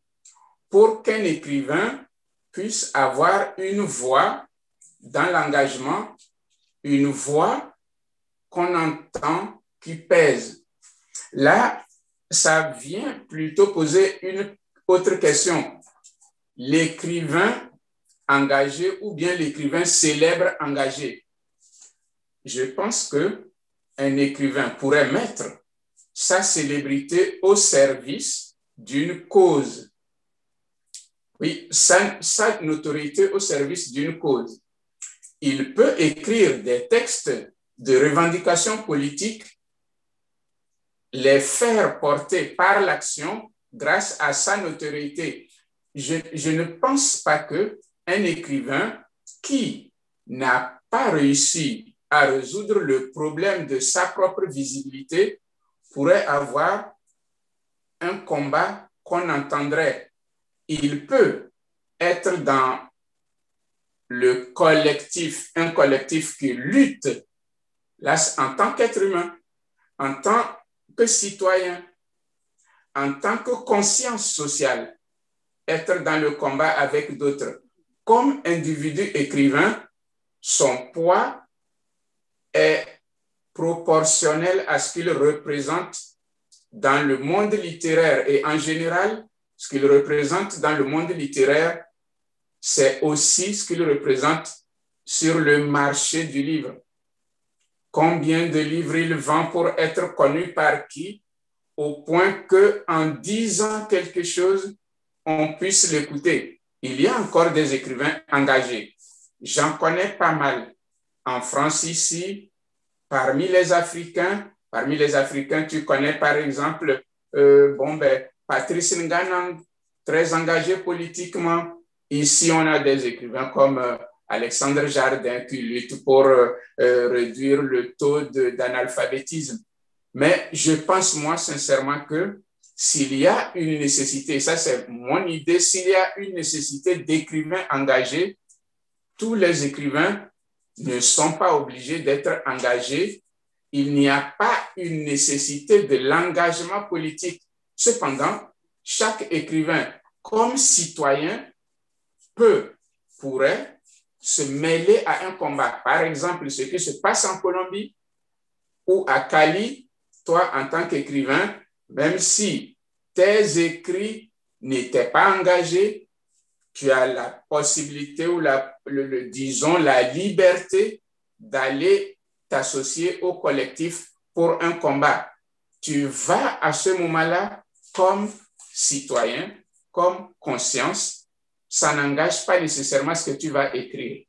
pour qu'un écrivain puisse avoir une voix dans l'engagement, une voix qu'on entend qui pèse? Là, ça vient plutôt poser une autre question. L'écrivain engagé ou bien l'écrivain célèbre engagé. Je pense qu'un écrivain pourrait mettre sa célébrité au service d'une cause. Oui, sa notoriété au service d'une cause. Il peut écrire des textes de revendication politique, les faire porter par l'action grâce à sa notoriété. Je ne pense pas qu'un écrivain qui n'a pas réussi à résoudre le problème de sa propre visibilité pourrait avoir un combat qu'on entendrait. Il peut être dans le collectif, un collectif qui lutte là, en tant qu'être humain, en tant que citoyen, en tant que conscience sociale, être dans le combat avec d'autres. Comme individu écrivain, son poids est proportionnel à ce qu'il représente dans le monde littéraire. Et en général, ce qu'il représente dans le monde littéraire, c'est aussi ce qu'il représente sur le marché du livre. Combien de livres il vend pour être connu par qui, au point qu'en disant quelque chose, on puisse l'écouter. Il y a encore des écrivains engagés. J'en connais pas mal. En France ici, parmi les Africains, tu connais par exemple Patrice Nganang, très engagé politiquement. Ici, on a des écrivains comme Alexandre Jardin qui lutte pour réduire le taux d'analphabétisme. Mais je pense, moi, sincèrement, que s'il y a une nécessité, ça c'est mon idée, s'il y a une nécessité d'écrivains engagés, tous les écrivains ne sont pas obligés d'être engagés. Il n'y a pas une nécessité de l'engagement politique. Cependant, chaque écrivain, comme citoyen, pourrait se mêler à un combat. Par exemple, ce qui se passe en Colombie ou à Cali, toi, en tant qu'écrivain, même si tes écrits n'étaient pas engagés, tu as la possibilité ou disons la liberté d'aller t'associer au collectif pour un combat. Tu vas à ce moment-là comme citoyen, comme conscience. Ça n'engage pas nécessairement ce que tu vas écrire.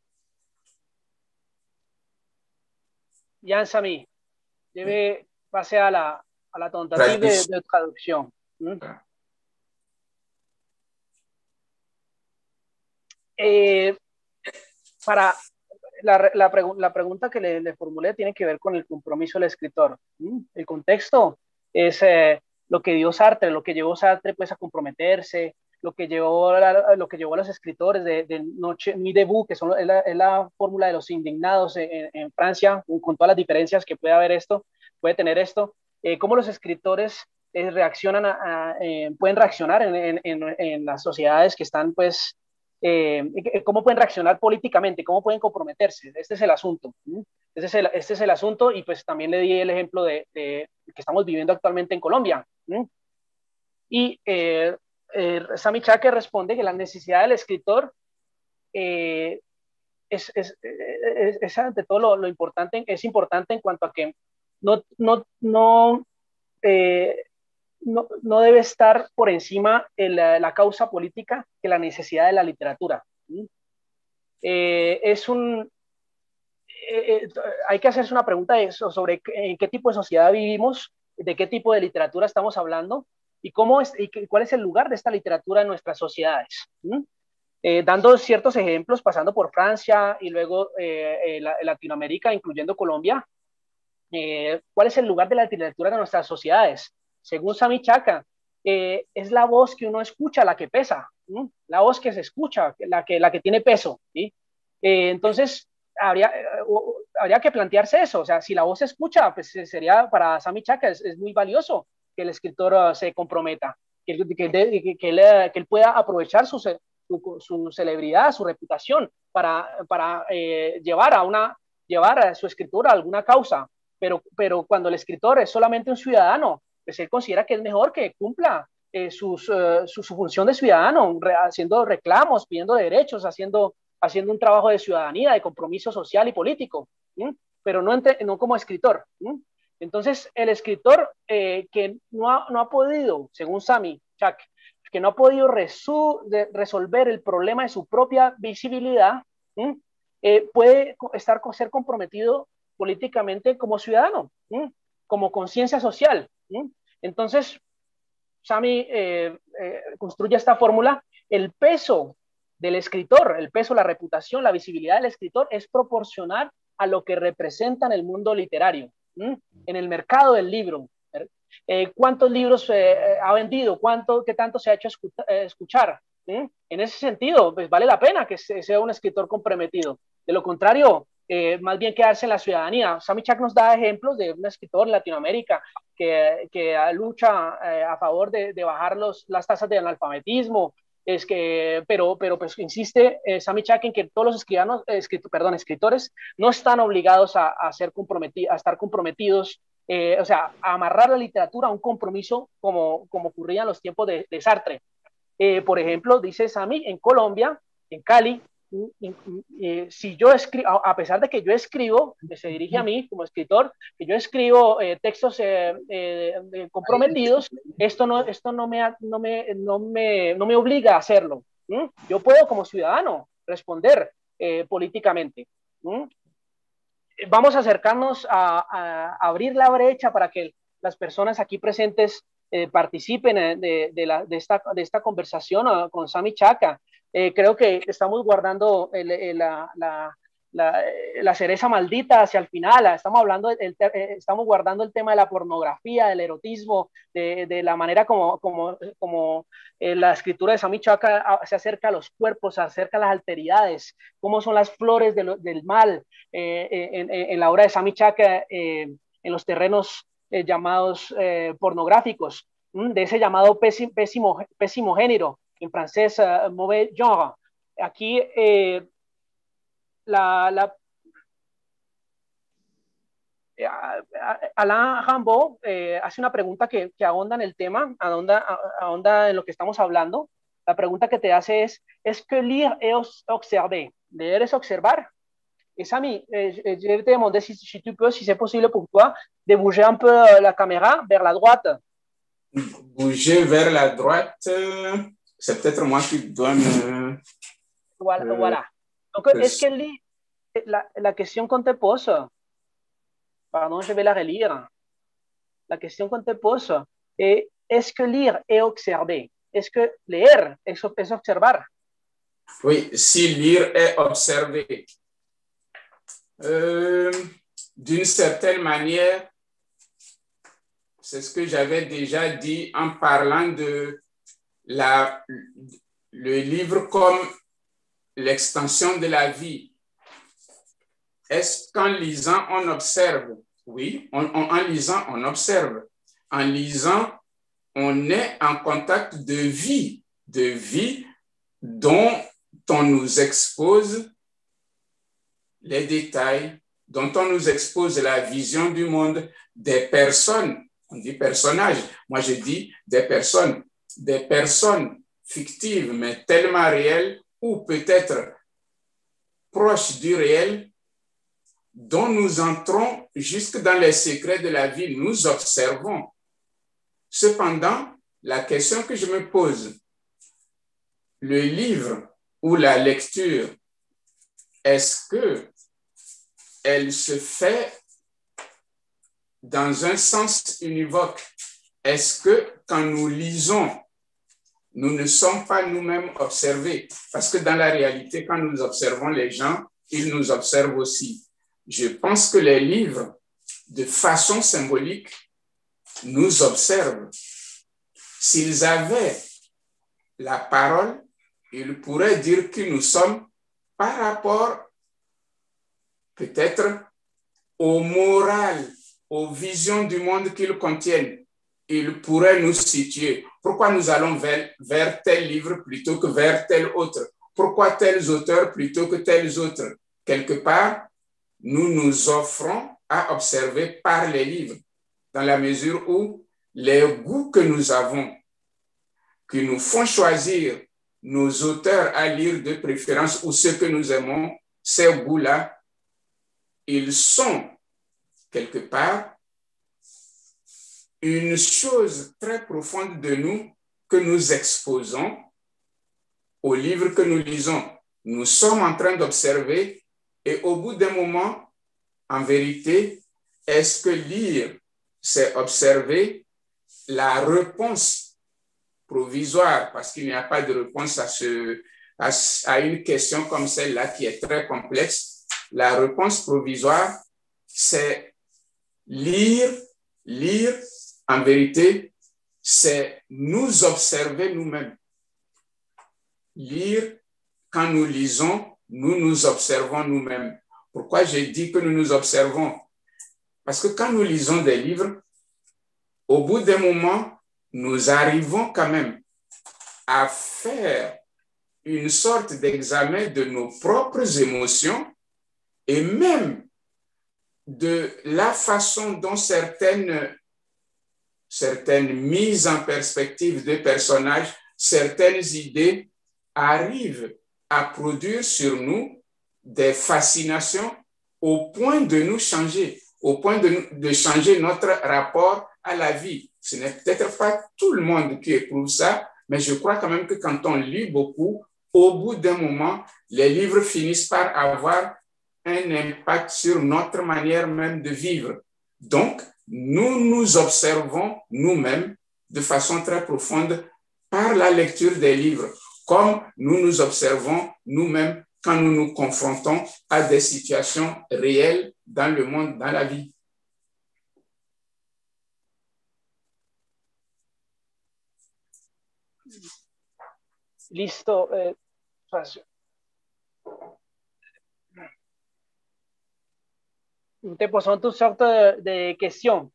Bien, Sami, je vais passer à la tentative de traduction. la pregunta que le formulé tiene que ver con el compromiso del escritor. El contexto es lo que dio Sartre, lo que llevó Sartre pues, a comprometerse, lo que llevó a los escritores de Noche Nuit debout, que es la fórmula de los indignados en Francia, con todas las diferencias que puede tener esto, cómo los escritores pueden reaccionar en las sociedades que están pues cómo pueden reaccionar políticamente, cómo pueden comprometerse. Este es el asunto. Este es el asunto y pues también le di el ejemplo de que estamos viviendo actualmente en Colombia. Y Sami Chaque responde que la necesidad del escritor es ante todo lo importante, es importante en cuanto a que no debe estar por encima la causa política que la necesidad de la literatura. Hay que hacerse una pregunta sobre en qué tipo de sociedad vivimos, de qué tipo de literatura estamos hablando y cuál es el lugar de esta literatura en nuestras sociedades. Dando ciertos ejemplos, pasando por Francia y luego Latinoamérica, incluyendo Colombia, ¿cuál es el lugar de la literatura en nuestras sociedades? Según Sami Chaque, es la voz que uno escucha la que pesa, la voz que se escucha, la que tiene peso. ¿Sí? Entonces, habría que plantearse eso. O sea, si la voz se escucha, pues sería para Sami Chaque es muy valioso que el escritor se comprometa, que él pueda aprovechar su celebridad, su reputación para llevar a su escritura a alguna causa. Pero cuando el escritor es solamente un ciudadano, pues él considera que es mejor que cumpla su función de ciudadano, haciendo reclamos, pidiendo derechos, haciendo un trabajo de ciudadanía, de compromiso social y político, pero no como escritor. Entonces, el escritor que no ha podido, según Sami Chaque, que no ha podido resolver el problema de su propia visibilidad, puede ser comprometido políticamente como ciudadano, como conciencia social. Entonces, Sami construye esta fórmula. El peso del escritor, el peso, la reputación, la visibilidad del escritor es proporcional a lo que representa en el mundo literario, en el mercado del libro. ¿Cuántos libros ha vendido? ¿Qué tanto se ha hecho escuchar? En ese sentido, pues vale la pena que sea un escritor comprometido. De lo contrario, más bien quedarse en la ciudadanía. Sami Chaque nos da ejemplos de un escritor en Latinoamérica que lucha a favor de bajar las tasas de analfabetismo, pero pues insiste Sami Chaque en que todos los escritores no están obligados a estar comprometidos, o sea, a amarrar la literatura a un compromiso como ocurría en los tiempos de Sartre. Por ejemplo, dice Sami, en Colombia, en Cali, si yo escribo, a pesar de que yo escribo, que se dirige a mí como escritor, que yo escribo textos comprometidos, esto no me obliga a hacerlo. Yo puedo como ciudadano responder políticamente. Vamos a acercarnos a abrir la brecha para que las personas aquí presentes participen de esta conversación con Sami Chaque. Creo que estamos guardando la cereza maldita hacia el final. Estamos guardando el tema de la pornografía, del erotismo, de la manera como la escritura de Sami Chaque se acerca a los cuerpos, se acerca a las alteridades, cómo son las flores del mal en la obra de Sami Chaque en los terrenos llamados pornográficos, de ese llamado pésimo género, en francés, mauvais genre. Aquí Alain Rimbaud hace una pregunta que ahonda en el tema, ahonda en lo que estamos hablando. La pregunta que te hace ¿es que lire et observer? ¿Leer es observar? Et Sami, je te demandé si tu peux, si c'est possible pour toi, de bouger un peu la caméra vers la droite. Bouger vers la droite, c'est peut-être moi qui dois me... Voilà. Donc, est-ce que la question qu'on te pose, pardon, je vais la relire. La question qu'on te pose est, est-ce que lire et observer? Est-ce que leer es observar? Oui, si lire et observer. D'une certaine manière, c'est ce que j'avais déjà dit en parlant de le livre comme l'extension de la vie. Est-ce qu'en lisant, on observe? Oui, en lisant, on observe. En lisant, on est en contact de vie dont on nous expose les détails, dont on nous expose la vision du monde, des personnes. On dit personnages, moi je dis des personnes fictives, mais tellement réelles ou peut-être proches du réel, dont nous entrons jusque dans les secrets de la vie, nous observons. Cependant, la question que je me pose, le livre ou la lecture, est-ce que elle se fait dans un sens univoque? Est-ce que quand nous lisons, nous ne sommes pas nous-mêmes observés? Parce que dans la réalité, quand nous observons les gens, ils nous observent aussi. Je pense que les livres, de façon symbolique, nous observent. S'ils avaient la parole, ils pourraient dire qui nous sommes par rapport peut-être aux morales, aux visions du monde qu'ils contiennent. Ils pourraient nous situer. Pourquoi nous allons vers tel livre plutôt que vers tel autre? Pourquoi tels auteurs plutôt que tels autres? Quelque part, nous nous offrons à observer par les livres, dans la mesure où les goûts que nous avons, qui nous font choisir nos auteurs à lire de préférence ou ceux que nous aimons, ces goûts-là, ils sont quelque part une chose très profonde de nous que nous exposons aux livres que nous lisons. Nous sommes en train d'observer et au bout d'un moment, en vérité, est-ce que lire, c'est observer la réponse provisoire, parce qu'il n'y a pas de réponse à une question comme celle-là qui est très complexe. La réponse provisoire, c'est lire, en vérité, c'est nous observer nous-mêmes. Lire, quand nous lisons, nous nous observons nous-mêmes. Pourquoi j'ai dit que nous nous observons? Parce que quand nous lisons des livres, au bout d'un moment, nous arrivons quand même à faire une sorte d'examen de nos propres émotions et même de la façon dont certaines mises en perspective de personnages, certaines idées arrivent à produire sur nous des fascinations au point de nous changer, au point de changer notre rapport à la vie. Ce n'est peut-être pas tout le monde qui éprouve ça, mais je crois quand même que quand on lit beaucoup, au bout d'un moment, les livres finissent par avoir un impact sur notre manière même de vivre. Donc, nous nous observons nous-mêmes de façon très profonde par la lecture des livres, comme nous nous observons nous-mêmes quand nous nous confrontons à des situations réelles dans le monde, dans la vie. Listo. Te posons toutes sortes de questions.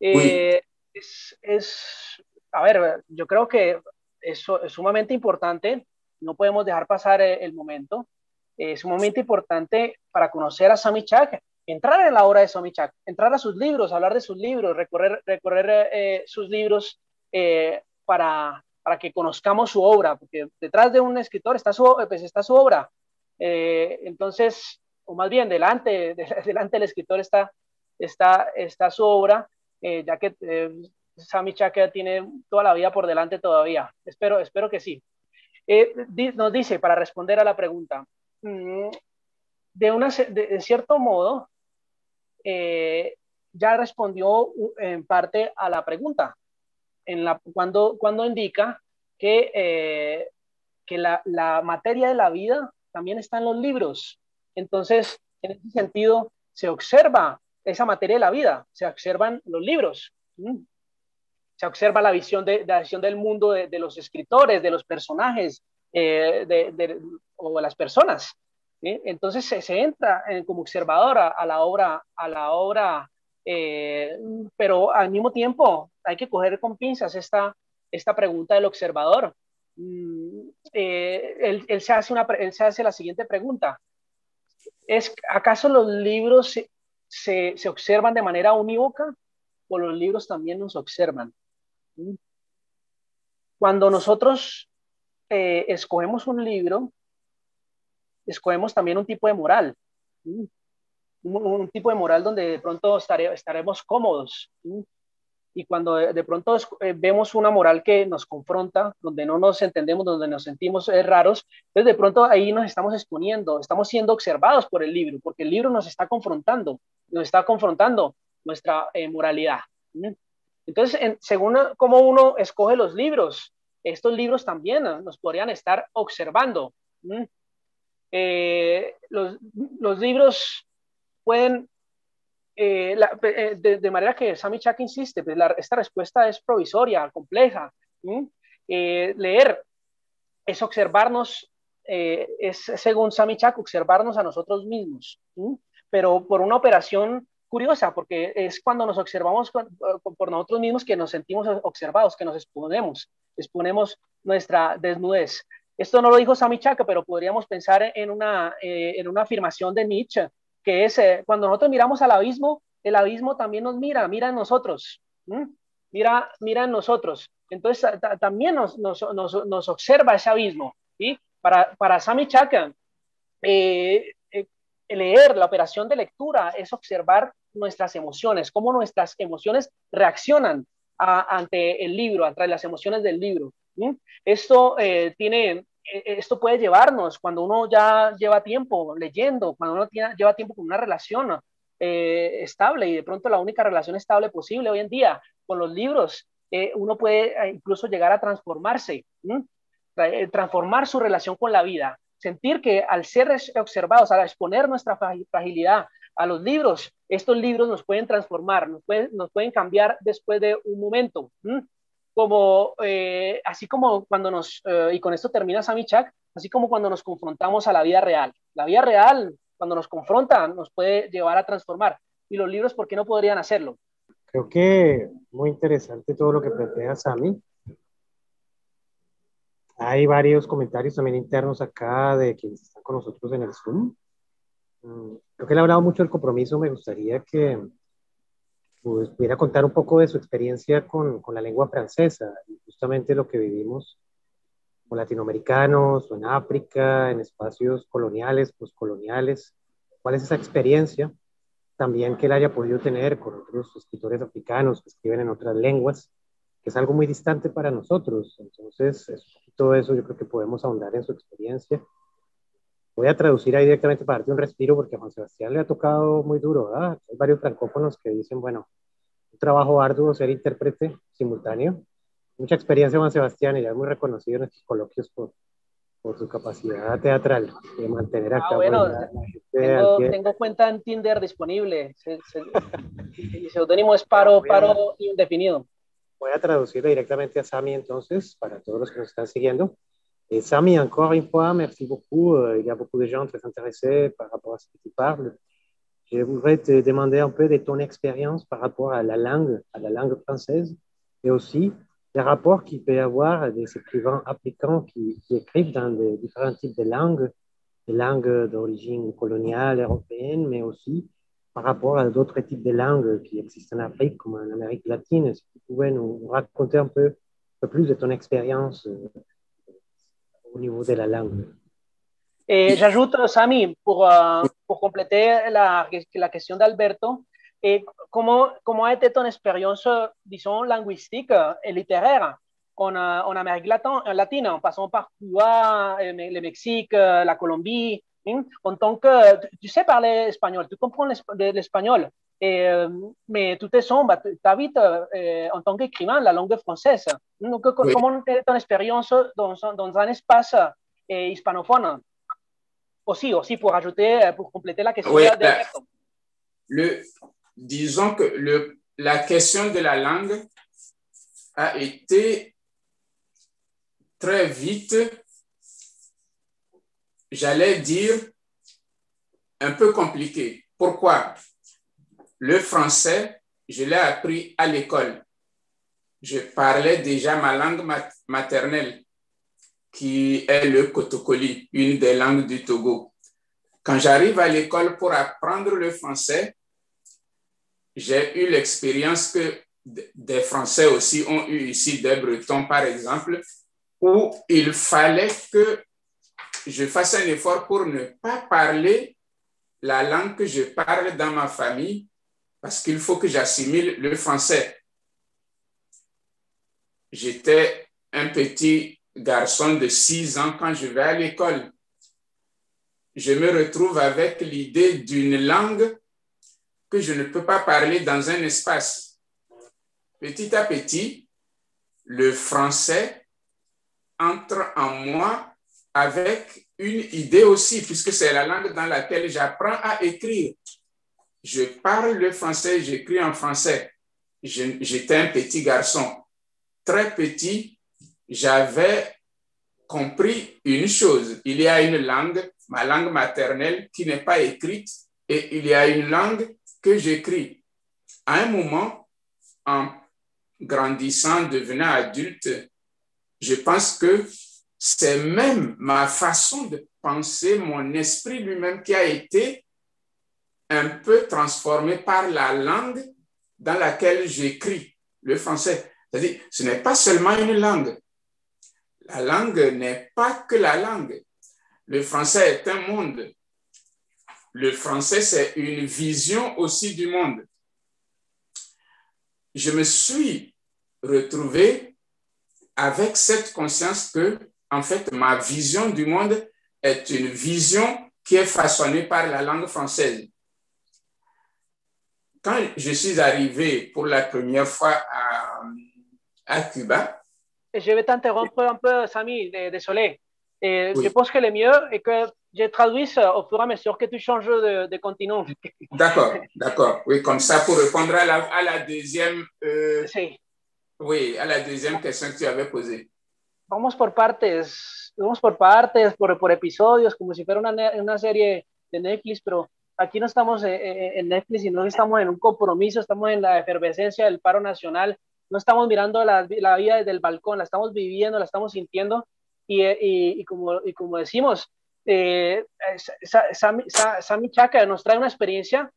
Oui. A ver, yo creo que eso es sumamente importante. No podemos dejar pasar el momento. Es sumamente importante para conocer a Sami Chak, entrar en la obra de Sami Chak, entrar a sus libros, hablar de sus libros, recorrer sus libros para que conozcamos su obra, porque detrás de un escritor está su obra. Entonces, o más bien delante del escritor está su obra, ya que Sami Chak tiene toda la vida por delante todavía. Espero que sí. Nos dice, para responder a la pregunta, de cierto modo, ya respondió en parte a la pregunta, cuando indica que la materia de la vida también está en los libros. Entonces, En ese sentido, se observa esa materia de la vida, se observan los libros, se observa la visión del mundo de los escritores, de los personajes o de las personas. ¿Sí? Entonces se entra como observador a la obra, pero al mismo tiempo hay que coger con pinzas esta pregunta del observador. Él se hace la siguiente pregunta. ¿Acaso los libros se observan de manera unívoca o los libros también nos observan? Cuando nosotros escogemos un libro, escogemos también un tipo de moral, un tipo de moral donde de pronto estaremos cómodos. Y cuando de pronto vemos una moral que nos confronta, donde no nos entendemos, donde nos sentimos raros, entonces de pronto ahí nos estamos exponiendo, estamos siendo observados por el libro, porque el libro nos está confrontando nuestra moralidad. Entonces, según cómo uno escoge los libros, estos libros también nos podrían estar observando. Los libros pueden, de manera que Sami Chak insiste, pues esta respuesta es provisoria, compleja. Leer es observarnos, es según Sami Chak, observarnos a nosotros mismos, pero por una operación curiosa, porque es cuando nos observamos por nosotros mismos que nos sentimos observados, que nos exponemos nuestra desnudez. Esto no lo dijo Sami Chak, pero podríamos pensar en una afirmación de Nietzsche, que es cuando nosotros miramos al abismo, el abismo también nos mira en nosotros, mira en nosotros. Entonces también nos observa ese abismo. ¿Sí? Para Sami Chak, leer, la operación de lectura es observar nuestras emociones, cómo nuestras emociones reaccionan ante el libro, ante las emociones del libro. Esto puede llevarnos, cuando uno ya lleva tiempo leyendo, cuando uno lleva tiempo con una relación estable, y de pronto la única relación estable posible hoy en día con los libros, uno puede incluso llegar a transformarse, transformar su relación con la vida, sentir que al ser observados, al exponer nuestra fragilidad a los libros, estos libros nos pueden transformar, nos pueden cambiar después de un momento. Así como cuando y con esto termina Sami Chak, así como cuando nos confrontamos a la vida real. La vida real, cuando nos confronta, nos puede llevar a transformar. Y los libros, ¿por qué no podrían hacerlo? Creo que muy interesante todo lo que plantea Sami. Hay varios comentarios también internos acá de quienes están con nosotros en el Zoom. Creo que él ha hablado mucho del compromiso. Me gustaría que pues, pudiera contar un poco de su experiencia con la lengua francesa y justamente lo que vivimos como latinoamericanos o en África, en espacios coloniales, postcoloniales. ¿Cuál es esa experiencia? También que él haya podido tener con otros escritores africanos que escriben en otras lenguas, que es algo muy distante para nosotros. Entonces, todo eso yo creo que podemos ahondar en su experiencia. Voy a traducir ahí directamente para darte un respiro, porque a Juan Sebastián le ha tocado muy duro, ¿verdad? Hay varios francófonos que dicen, bueno, un trabajo arduo ser intérprete simultáneo. Mucha experiencia, Juan Sebastián, y ya es muy reconocido en estos coloquios por su capacidad teatral de mantener acá. Bueno, pues, tengo cuenta en Tinder disponible. Mi seudónimo es Paro Indefinido. Voy a traducirlo directamente a Sami entonces, para todos los que nos están siguiendo. Sami, encore une fois, merci beaucoup. Il y a beaucoup de gens très intéressés par rapport à ce que tu parles. Je voudrais te demander un peu de ton expérience par rapport à la langue française, et aussi les rapports qu'il peut y avoir des écrivains africains qui écrivent dans de différents types de langues d'origine coloniale européenne, mais aussi par rapport à d'autres types de langues qui existent en Afrique, comme en Amérique latine. Si tu pouvais nous raconter un peu plus de ton expérience au niveau de la langue. J'ajoute, Sami, pour compléter la question d'Alberto, comment a été ton expérience, disons, linguistique et littéraire en Amérique latine, en passant par Cuba, le Mexique, la Colombie, en tant que, tu sais parler espagnol, tu comprends l'espagnol, mais tu te sens, tu habites en tant qu'écrivain la langue française. Donc, comment est ton expérience dans un espace hispanophone? aussi, pour ajouter, pour compléter la question Oui, de Alberto. disons que la question de la langue a été très vite, j'allais dire, un peu compliquée. Pourquoi? Le français, je l'ai appris à l'école. Je parlais déjà ma langue maternelle, qui est le Kotokoli, une des langues du Togo. Quand j'arrive à l'école pour apprendre le français, j'ai eu l'expérience que des Français aussi ont eu ici, des Bretons par exemple, où il fallait que je fasse un effort pour ne pas parler la langue que je parle dans ma famille, parce qu'il faut que j'assimile le français. J'étais un petit garçon de 6 ans quand je vais à l'école. Je me retrouve avec l'idée d'une langue que je ne peux pas parler dans un espace. Petit à petit, le français entre en moi avec une idée aussi, puisque c'est la langue dans laquelle j'apprends à écrire. Je parle le français, j'écris en français. J'étais un petit garçon. Très petit, j'avais compris une chose. Il y a une langue, ma langue maternelle, qui n'est pas écrite, et il y a une langue que j'écris. À un moment, en grandissant, devenant adulte, je pense que c'est même ma façon de penser, mon esprit lui-même qui a été un peu transformé par la langue dans laquelle j'écris le français. C'est-à-dire, ce n'est pas seulement une langue. La langue n'est pas que la langue. Le français est un monde. Le français, c'est une vision aussi du monde. Je me suis retrouvé avec cette conscience que, en fait, ma vision du monde est une vision qui est façonnée par la langue française. Quand je suis arrivé pour la première fois à Cuba. Je vais t'interrompre un peu, Samy, désolé. Oui. Je pense que le mieux est que je traduise au fur et à mesure que tu changes de continent. D'accord, d'accord. Oui, comme ça, pour répondre à la deuxième, sí. Oui, à la deuxième question que tu avais posée. Vamos por partes, por episodios, como si fuera una serie de Netflix, pero aquí no estamos en Netflix, sino que estamos en un compromiso, estamos en la efervescencia del paro nacional, no estamos mirando la vida desde el balcón, la estamos viviendo, la estamos sintiendo, y como decimos, Samy Chaka nos trae una experiencia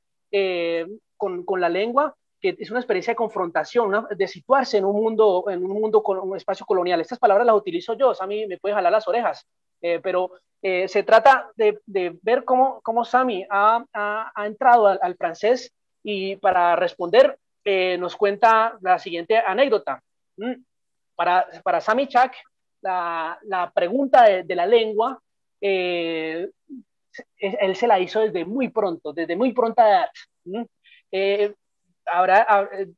con la lengua, que es una experiencia de confrontación, ¿no? De situarse en un mundo con un espacio colonial. Estas palabras las utilizo yo, Samy me puede jalar las orejas, pero se trata de ver cómo Samy ha entrado al francés, y para responder nos cuenta la siguiente anécdota. Para Samy Chaka, la pregunta de la lengua, él se la hizo desde muy pronta edad.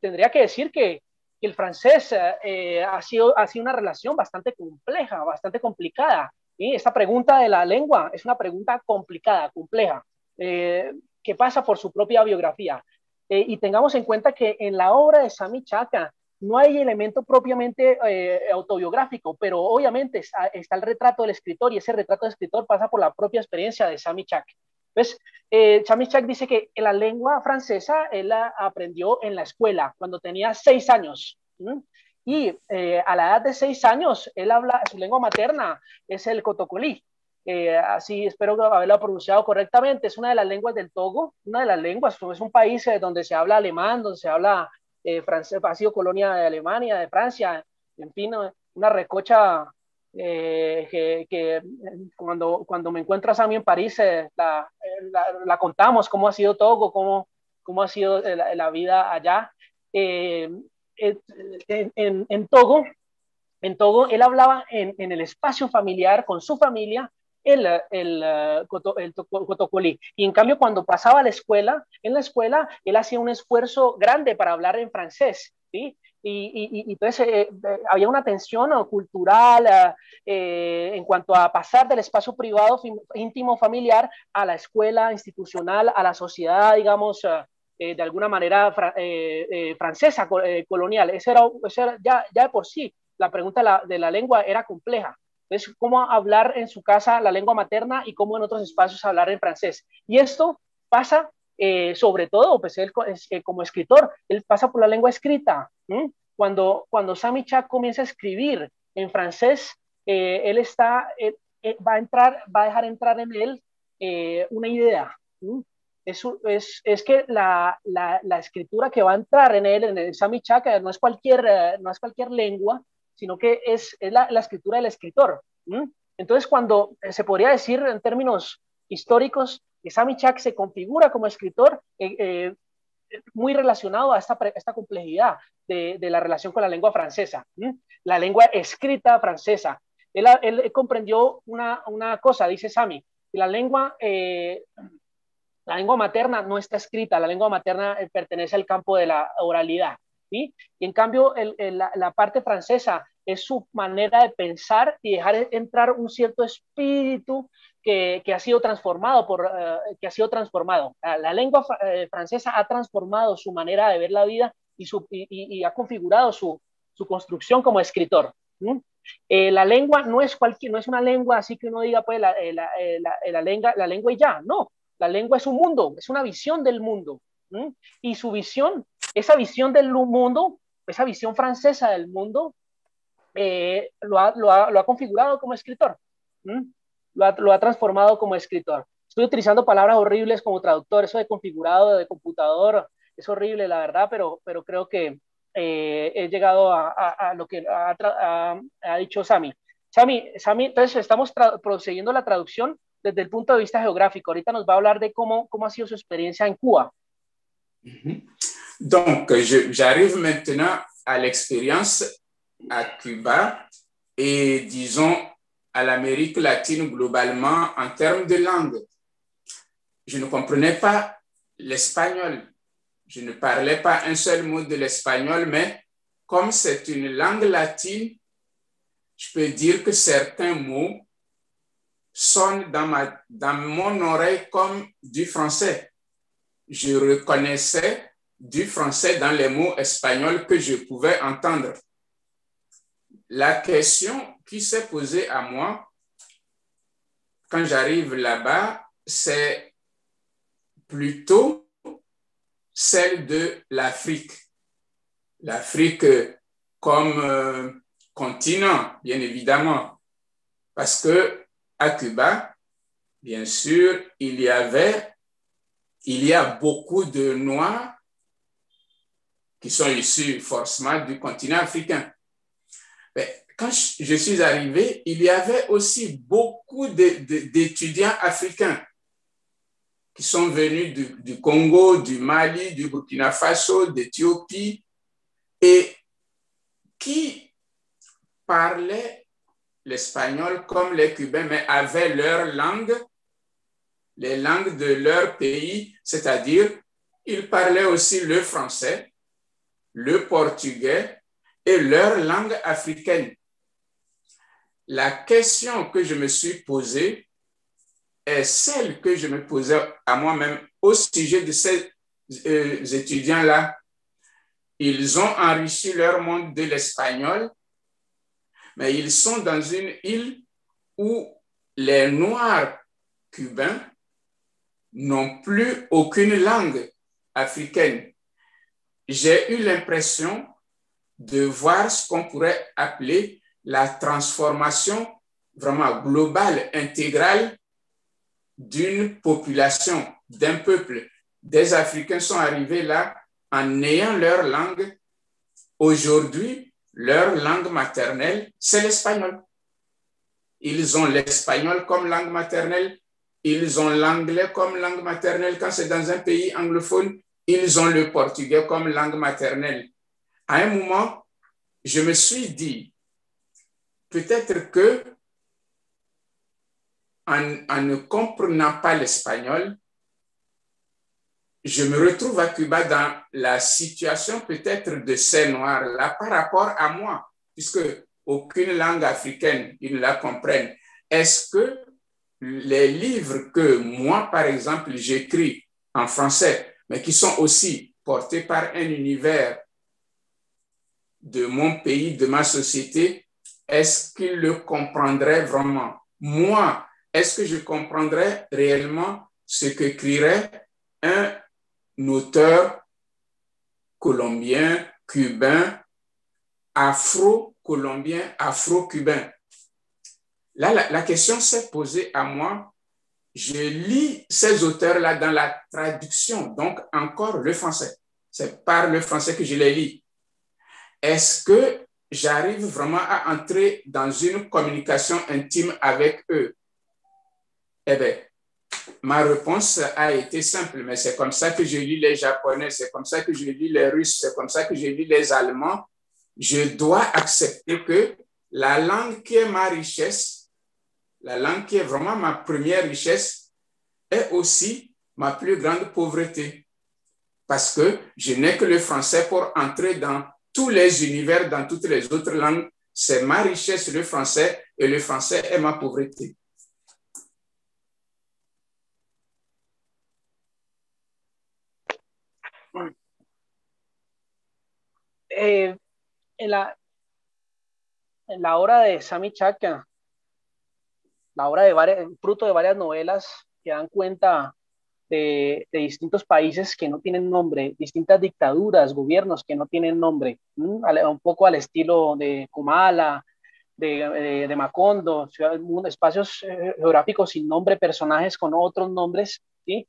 Tendría que decir que el francés ha sido una relación bastante compleja, bastante complicada. Esta pregunta de la lengua es una pregunta complicada, compleja, que pasa por su propia biografía. Y tengamos en cuenta que en la obra de Samy Chaka no hay elemento propiamente autobiográfico, pero obviamente está el retrato del escritor, y ese retrato del escritor pasa por la propia experiencia de Samy Chaka. Pues, Samy Chaka dice que la lengua francesa él la aprendió en la escuela cuando tenía 6 años. Y a la edad de 6 años, él habla, su lengua materna es el Kotokoli. Así espero haberlo pronunciado correctamente. Es una de las lenguas del Togo, una de las lenguas, es un país donde se habla alemán, donde se habla francés, ha sido colonia de Alemania, de Francia, en fin, una recocha que cuando me encuentro a Samy en París la contamos, cómo ha sido Togo, cómo ha sido la vida allá. En Togo él hablaba en el espacio familiar con su familia el Kotokoli, y en cambio cuando pasaba a la escuela, en la escuela él hacía un esfuerzo grande para hablar en francés, ¿sí? y entonces había una tensión cultural en cuanto a pasar del espacio privado, íntimo, familiar, a la escuela institucional, a la sociedad, digamos, de alguna manera francesa, colonial. Eso era ya de por sí. La pregunta de la lengua era compleja. Entonces, ¿cómo hablar en su casa la lengua materna y cómo en otros espacios hablar en francés? Y esto pasa sobre todo, pues él como escritor, él pasa por la lengua escrita. Cuando Sami Chack comienza a escribir en francés, él va a dejar entrar en él una idea. Es que la escritura que va a entrar en él, en el Sami Chack, no es cualquier lengua, sino que es la escritura del escritor. Entonces, cuando se podría decir en términos históricos que Sami Chack se configura como escritor muy relacionado a esta complejidad de la relación con la lengua francesa, la lengua escrita francesa. Él comprendió una cosa, dice Sami, que la lengua materna no está escrita, la lengua materna pertenece al campo de la oralidad. ¿Sí? Y en cambio, la parte francesa es su manera de pensar y dejar entrar un cierto espíritu que ha sido transformado. La lengua francesa ha transformado su manera de ver la vida y ha configurado su construcción como escritor. La lengua no es una lengua así que uno diga, pues, la lengua y ya, no. La lengua es un mundo, es una visión del mundo. Y su visión, esa visión del mundo, esa visión francesa del mundo, lo ha configurado como escritor. Lo ha transformado como escritor. Estoy utilizando palabras horribles como traductor, eso de configurado, de computador, es horrible, la verdad, pero creo que he llegado a lo que ha dicho Sami. Sami, entonces estamos procediendo la traducción desde el punto de vista geográfico. Ahorita nos va a hablar de cómo ha sido su experiencia en Cuba. Donc, j'arrive maintenant à l'expérience à Cuba et disons à l'Amérique latine globalement en termes de langue. Je ne comprenais pas l'espagnol. Je ne parlais pas un seul mot de l'espagnol, mais comme c'est une langue latine, je peux dire que certains mots sonnent dans mon oreille comme du français. Je reconnaissais du français dans les mots espagnols que je pouvais entendre. La question qui s'est posée à moi quand j'arrive là-bas, c'est plutôt celle de l'Afrique. L'Afrique comme continent, bien évidemment, parce que à Cuba, bien sûr, il y a beaucoup de Noirs qui sont issus forcément du continent africain. Mais quand je suis arrivé, il y avait aussi beaucoup d'étudiants africains qui sont venus du Congo, du Mali, du Burkina Faso, d'Éthiopie, et qui parlaient l'espagnol comme les Cubains, mais avaient leur langue, les langues de leur pays, c'est-à-dire ils parlaient aussi le français, le portugais et leur langue africaine. La question que je me suis posée est celle que je me posais à moi-même au sujet de ces étudiants-là. Ils ont enrichi leur monde de l'espagnol, mais ils sont dans une île où les Noirs cubains n'ont plus aucune langue africaine. J'ai eu l'impression de voir ce qu'on pourrait appeler la transformation vraiment globale, intégrale d'une population, d'un peuple. Des Africains sont arrivés là en ayant leur langue. Aujourd'hui, leur langue maternelle, c'est l'espagnol. Ils ont l'espagnol comme langue maternelle, ils ont l'anglais comme langue maternelle quand c'est dans un pays anglophone, ils ont le portugais comme langue maternelle. À un moment, je me suis dit, peut-être que en ne comprenant pas l'espagnol, je me retrouve à Cuba dans la situation peut-être de ces Noirs-là par rapport à moi, puisque aucune langue africaine, ils ne la comprennent. Est-ce que les livres que moi, par exemple, j'écris en français, mais qui sont aussi portés par un univers de mon pays, de ma société, est-ce qu'ils le comprendraient vraiment? Moi, est-ce que je comprendrais réellement ce qu'écrirait un auteur colombien, cubain, afro-colombien, afro-cubain? Là, la question s'est posée à moi. Je lis ces auteurs-là dans la traduction, donc encore le français. C'est par le français que je les lis. Est-ce que j'arrive vraiment à entrer dans une communication intime avec eux? Eh bien, ma réponse a été simple, mais c'est comme ça que je lis les Japonais, c'est comme ça que je lis les Russes, c'est comme ça que je lis les Allemands. Je dois accepter que la langue qui est ma richesse, la langue qui est vraiment ma première richesse, est aussi ma plus grande pauvreté. Parce que je n'ai que le français pour entrer dans tous les univers, dans toutes les autres langues. C'est ma richesse, le français, et le français est ma pauvreté. En la obra de Sami Chaka, la obra fruto de varias novelas que dan cuenta de distintos países que no tienen nombre, distintas dictaduras, gobiernos que no tienen nombre, un poco al estilo de Kumala, de Macondo, espacios geográficos sin nombre, personajes con otros nombres, ¿sí?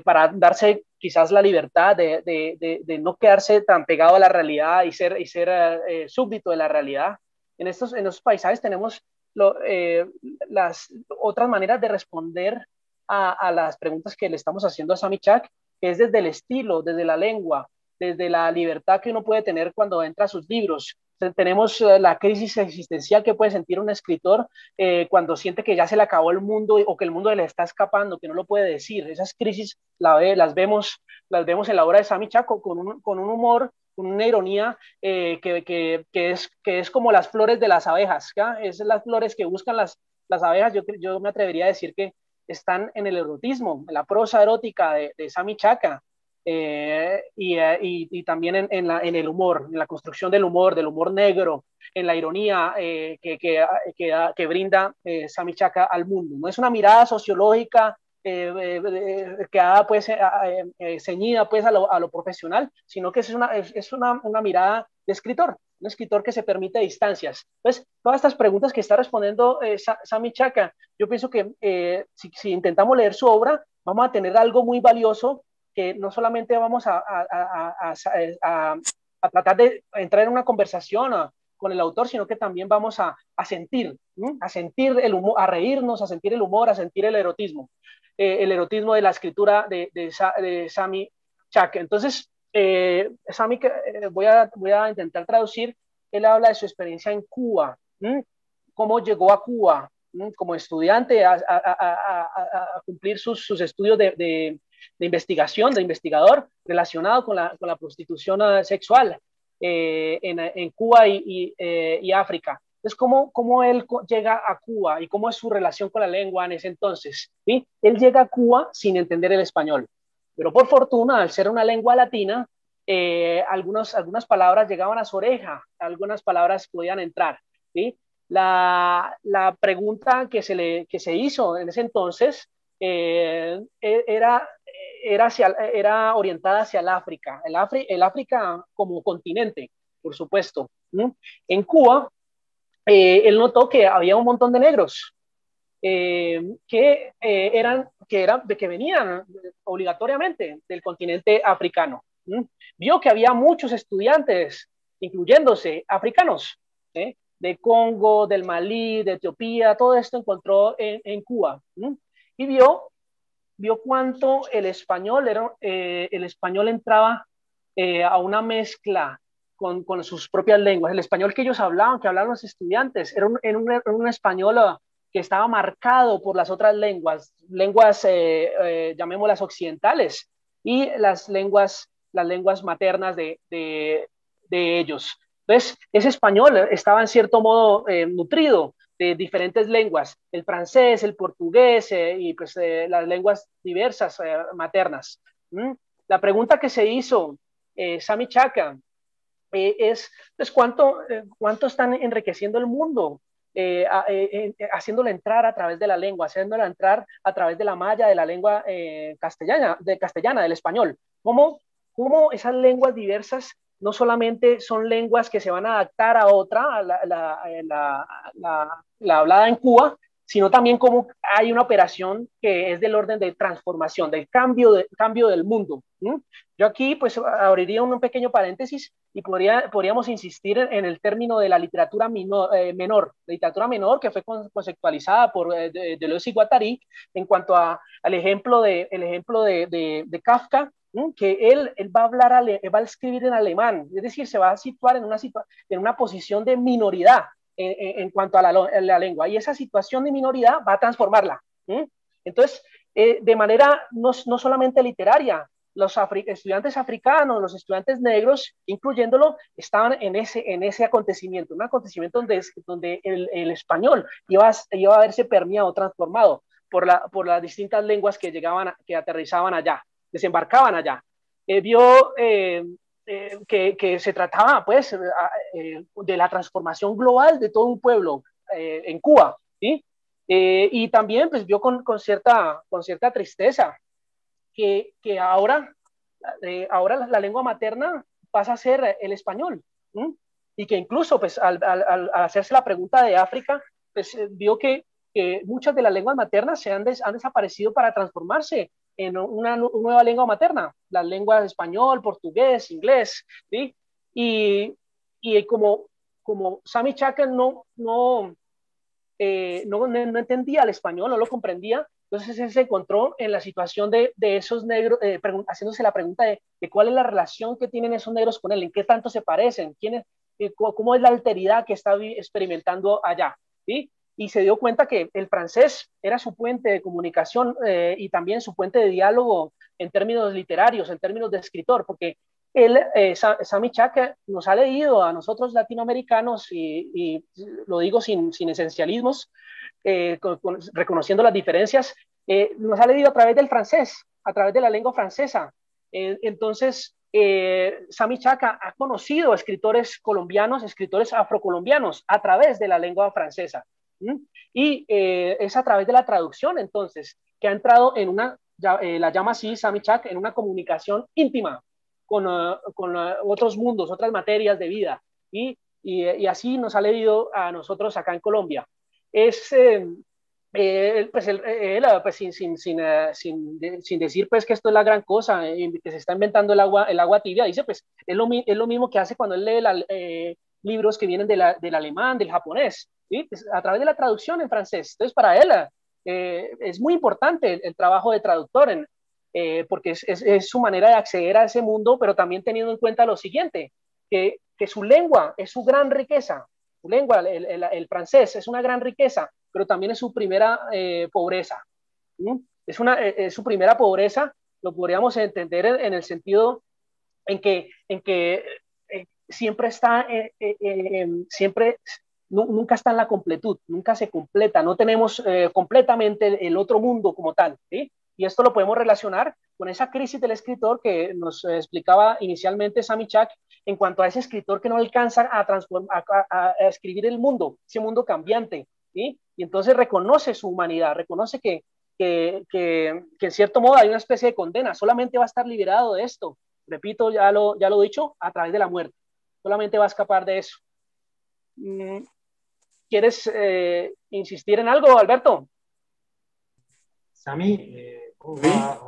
Para darse quizás la libertad de no quedarse tan pegado a la realidad y ser súbdito de la realidad. En esos paisajes tenemos las otras maneras de responder a las preguntas que le estamos haciendo a Sami Chak, que es desde el estilo, desde la lengua, desde la libertad que uno puede tener cuando entra a sus libros. Tenemos la crisis existencial que puede sentir un escritor cuando siente que ya se le acabó el mundo o que el mundo le está escapando, que no lo puede decir. Esas crisis las vemos en la obra de Sami Chak con un humor, con una ironía que es como las flores de las abejas, ¿ya? Es las flores que buscan las abejas. Yo me atrevería a decir que están en el erotismo, en la prosa erótica de Sami Chaka. Y también en el humor, en la construcción del humor negro, en la ironía que brinda Sami Chaka al mundo. No es una mirada sociológica quedada pues ceñida pues a lo profesional, sino que es una mirada de escritor, un escritor que se permite distancias. Entonces, todas estas preguntas que está respondiendo Sami Chaka, yo pienso que si intentamos leer su obra, vamos a tener algo muy valioso, que no solamente vamos a tratar de entrar en una conversación con el autor, sino que también vamos a sentir el humor, a reírnos, a sentir el humor, a sentir el erotismo de la escritura de Sami Chaka. Entonces, Sami, voy a intentar traducir. Él habla de su experiencia en Cuba, cómo llegó a Cuba como estudiante a cumplir sus estudios de investigación, de investigador relacionado con la prostitución sexual en Cuba y África. Entonces, ¿cómo él llega a Cuba y cómo es su relación con la lengua en ese entonces? ¿Sí? Él llega a Cuba sin entender el español, pero por fortuna, al ser una lengua latina, algunas palabras llegaban a su oreja, algunas palabras podían entrar, ¿sí? La pregunta que se hizo en ese entonces era orientada hacia el África, el África como continente, por supuesto. En Cuba, él notó que había un montón de negros que venían obligatoriamente del continente africano. Vio que había muchos estudiantes, incluyéndose africanos, de Congo, del Malí, de Etiopía, todo esto encontró en Cuba. Y vio cuánto el español entraba a una mezcla con sus propias lenguas. El español que ellos hablaban, que hablaban los estudiantes, era un español que estaba marcado por las otras lenguas llamémoslas occidentales, y las lenguas maternas de ellos. Entonces, ese español estaba en cierto modo nutrido de diferentes lenguas, el francés, el portugués y pues las lenguas diversas maternas. ¿Mm? La pregunta que se hizo Sami Chaka es pues, ¿cuánto están enriqueciendo el mundo? Haciéndola entrar a través de la lengua, haciéndola entrar a través de la malla de la lengua castellana, del español. ¿Cómo esas lenguas diversas no solamente son lenguas que se van a adaptar a otra, a la hablada en Cuba, sino también cómo hay una operación que es del orden de transformación, del cambio del mundo? ¿Mm? Yo aquí pues abriría un pequeño paréntesis y podríamos insistir en el término de la literatura menor, literatura menor que fue conceptualizada por Deleuze y Guattari en cuanto al ejemplo de Kafka, que él va a hablar, va a escribir en alemán, es decir, se va a situar en una posición de minoridad en cuanto a la lengua, y esa situación de minoridad va a transformarla. Entonces, de manera no solamente literaria, los estudiantes africanos, los estudiantes negros, incluyéndolo, estaban en ese acontecimiento, un acontecimiento donde el español iba a verse permeado, transformado por las distintas lenguas que aterrizaban allá, desembarcaban allá. Vio que se trataba pues de la transformación global de todo un pueblo en Cuba, ¿sí? Y también pues vio con cierta tristeza que ahora la lengua materna pasa a ser el español, ¿sí? Y que incluso pues al hacerse la pregunta de África, pues vio que muchas de las lenguas maternas han desaparecido para transformarse en una nueva lengua materna, las lenguas español, portugués, inglés, ¿sí? Y como Sami Chaka no entendía el español, no lo comprendía, entonces él se encontró en la situación de esos negros, haciéndose la pregunta de cuál es la relación que tienen esos negros con él, en qué tanto se parecen, cómo es la alteridad que está experimentando allá, ¿sí? Y se dio cuenta que el francés era su puente de comunicación y también su puente de diálogo en términos literarios, en términos de escritor, porque él, Sami Chaka, nos ha leído a nosotros latinoamericanos, y lo digo sin esencialismos, reconociendo las diferencias, nos ha leído a través del francés, a través de la lengua francesa. Entonces, Sami Chaka ha conocido escritores colombianos, escritores afrocolombianos, a través de la lengua francesa. Y es a través de la traducción, entonces, que ha entrado en la llama así Sami Chaka, en una comunicación íntima con otros mundos, otras materias de vida, y así nos ha leído a nosotros acá en Colombia. Es pues sin decir pues que esto es la gran cosa, que se está inventando el agua tibia, dice pues es lo mismo que hace cuando él lee libros que vienen del alemán, del japonés, ¿sí? Pues, a través de la traducción en francés. Entonces para él es muy importante el trabajo de traductor, porque es su manera de acceder a ese mundo, pero también teniendo en cuenta lo siguiente, que su lengua es su gran riqueza, su lengua, el francés, es una gran riqueza, pero también es su primera pobreza. Es su primera pobreza, lo podríamos entender en el sentido en que siempre está, nunca está en la completud, nunca se completa, no tenemos completamente el otro mundo como tal, ¿sí? Y esto lo podemos relacionar con esa crisis del escritor que nos explicaba inicialmente Sami Chaka, en cuanto a ese escritor que no alcanza a escribir el mundo, ese mundo cambiante, ¿sí? Y entonces reconoce su humanidad, reconoce que en cierto modo hay una especie de condena, solamente va a estar liberado de esto, repito, ya lo he dicho, a través de la muerte, solamente va a escapar de eso. ¿Quieres insistir en algo, Alberto? Sami, on va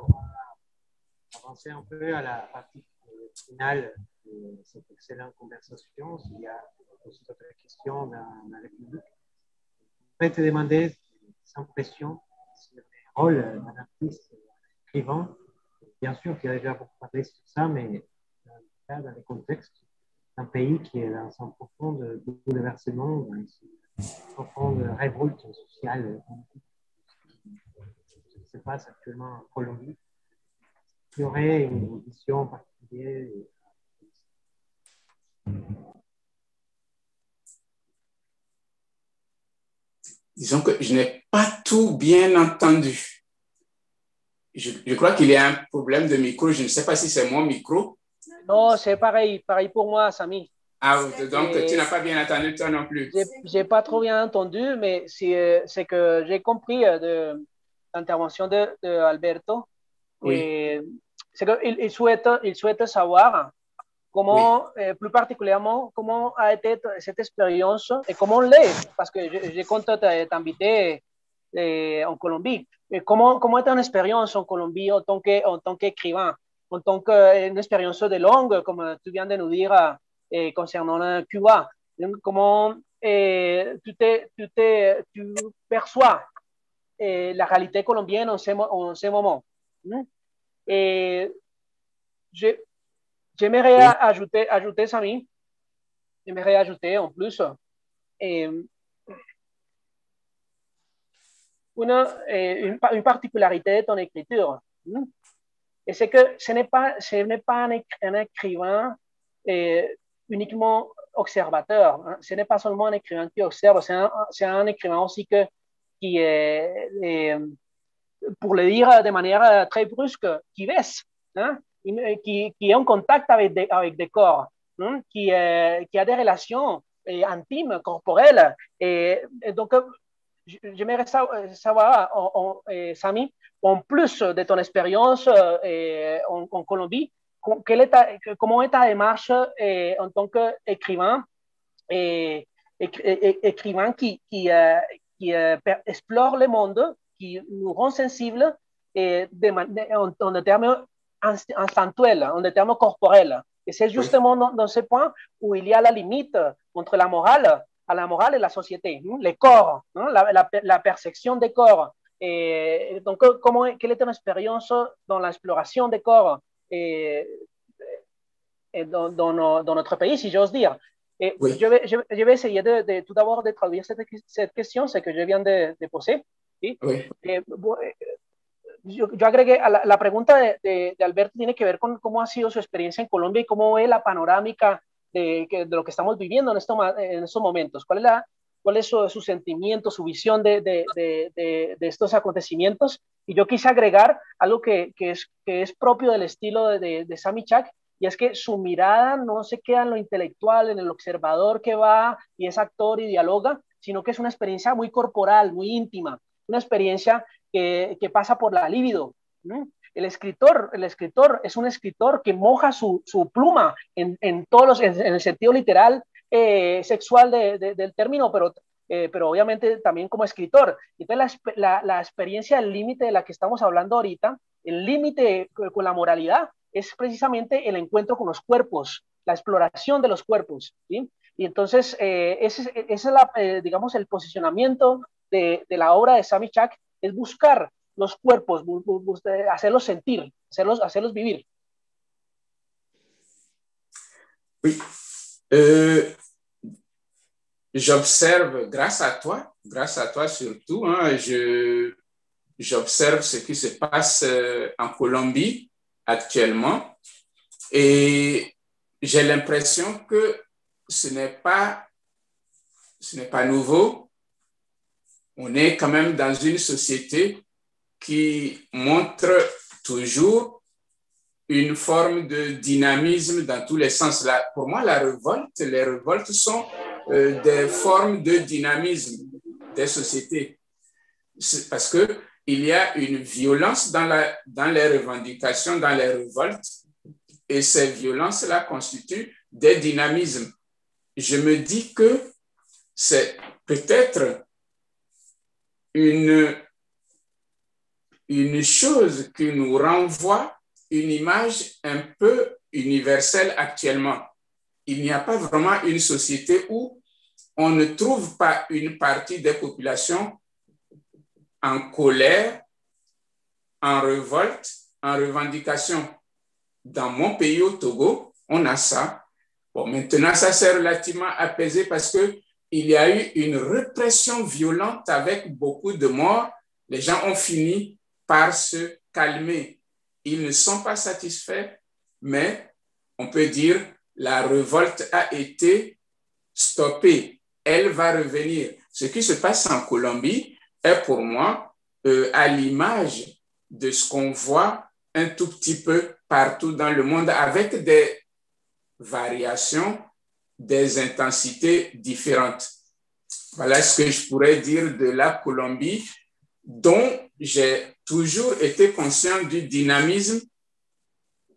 avancer un peu à la partie finale de cette excellente conversation. S'il y a aussi d'autres questions dans le public, je vais te demander, sans pression, sur le rôle d'un artiste écrivain. Bien sûr, tu as déjà beaucoup parlé sur ça, mais dans le contexte d'un pays qui est dans un profond bouleversement, dans une profonde révolte sociale, ce qui se passe actuellement en Colombie. y aurait une vision particulière. Disons que je n'ai pas tout bien entendu. Je crois qu'il y a un problème de micro. Je ne sais pas si c'est mon micro. Non, c'est pareil pour moi, Samy. Ah, donc tu n'as pas bien entendu toi non plus. J'ai pas trop bien entendu, mais c'est que j'ai compris de l'intervention de Alberto. Oui. C'est qu'il souhaite savoir comment, Oui. plus particulièrement, comment a été cette expérience et comment l'est, parce que je compte t'inviter en Colombie. Et comment est ton expérience en Colombie en tant qu'écrivain, en tant qu'une expérience de langue, comme tu viens de nous dire concernant Cuba? Comment tu perçois la réalité colombienne en ce moment? Et j'aimerais Oui. ajouter Samy, j'aimerais ajouter en plus une particularité de ton écriture. Et c'est que ce n'est pas un écrivain uniquement observateur. Hein. Ce n'est pas seulement un écrivain qui observe, c'est un écrivain aussi qui est, pour le dire de manière très brusque, qui baisse, hein, qui est en contact avec des corps, hein, qui a des relations intimes, corporelles. Et donc, j'aimerais savoir, Samy, en plus de ton expérience en Colombie, comment est ta démarche en tant qu'écrivain, écrivain qui explore le monde, qui nous rend sensibles en des termes instantuels, en des termes corporels. Et c'est justement dans ce point où il y a la limite entre la morale et la société, les corps, la perception des corps. Et donc, quelle est ton expérience dans l'exploration des corps dans notre pays, si j'ose dire? Et oui. je vais essayer tout d'abord de traduire cette question, ce que je viens de poser. ¿Sí? Oui. Yo agregué a la pregunta de Alberto, tiene que ver con cómo ha sido su experiencia en Colombia y cómo ve la panorámica de lo que estamos viviendo en estos momentos. ¿Cuál es su sentimiento, su visión de estos acontecimientos? Y yo quise agregar algo que es propio del estilo de Sammy Chak, y es que su mirada no se queda en lo intelectual, en el observador que va y es actor y dialoga, sino que es una experiencia muy corporal, muy íntima, una experiencia que pasa por la libido. ¿No? El escritor es un escritor que moja su pluma en el sentido literal sexual del término, pero obviamente también como escritor. Entonces la experiencia del límite de la que estamos hablando ahorita, el límite con la moralidad, es precisamente el encuentro con los cuerpos, la exploración de los cuerpos. ¿Sí? Y entonces ese es digamos, el posicionamiento de la obra de Sammy Chak, es buscar los cuerpos, hacerlos sentir, hacerlos vivir. Oui. J'observe, grâce à toi surtout, hein, j'observe ce qui se passe en Colombie actuellement et j'ai l'impression que ce n'est pas nouveau. On est quand même dans une société qui montre toujours une forme de dynamisme dans tous les sens. Là, pour moi, les révoltes sont des formes de dynamisme des sociétés. C'est parce qu'il y a une violence dans les revendications, dans les révoltes, et ces violences-là constituent des dynamismes. Je me dis que c'est peut-être une chose qui nous renvoie une image un peu universelle actuellement. Il n'y a pas vraiment une société où on ne trouve pas une partie des populations en colère, en révolte, en revendication. Dans mon pays, au Togo, on a ça. Bon, maintenant, ça s'est relativement apaisé parce qu'il y a eu une répression violente avec beaucoup de morts. Les gens ont fini par se calmer. ils ne sont pas satisfaits, mais on peut dire la révolte a été stoppée. Elle va revenir. Ce qui se passe en Colombie est pour moi à l'image de ce qu'on voit un tout petit peu partout dans le monde avec des variations, des intensités différentes. Voilà ce que je pourrais dire de la Colombie, dont j'ai toujours été conscient du dynamisme,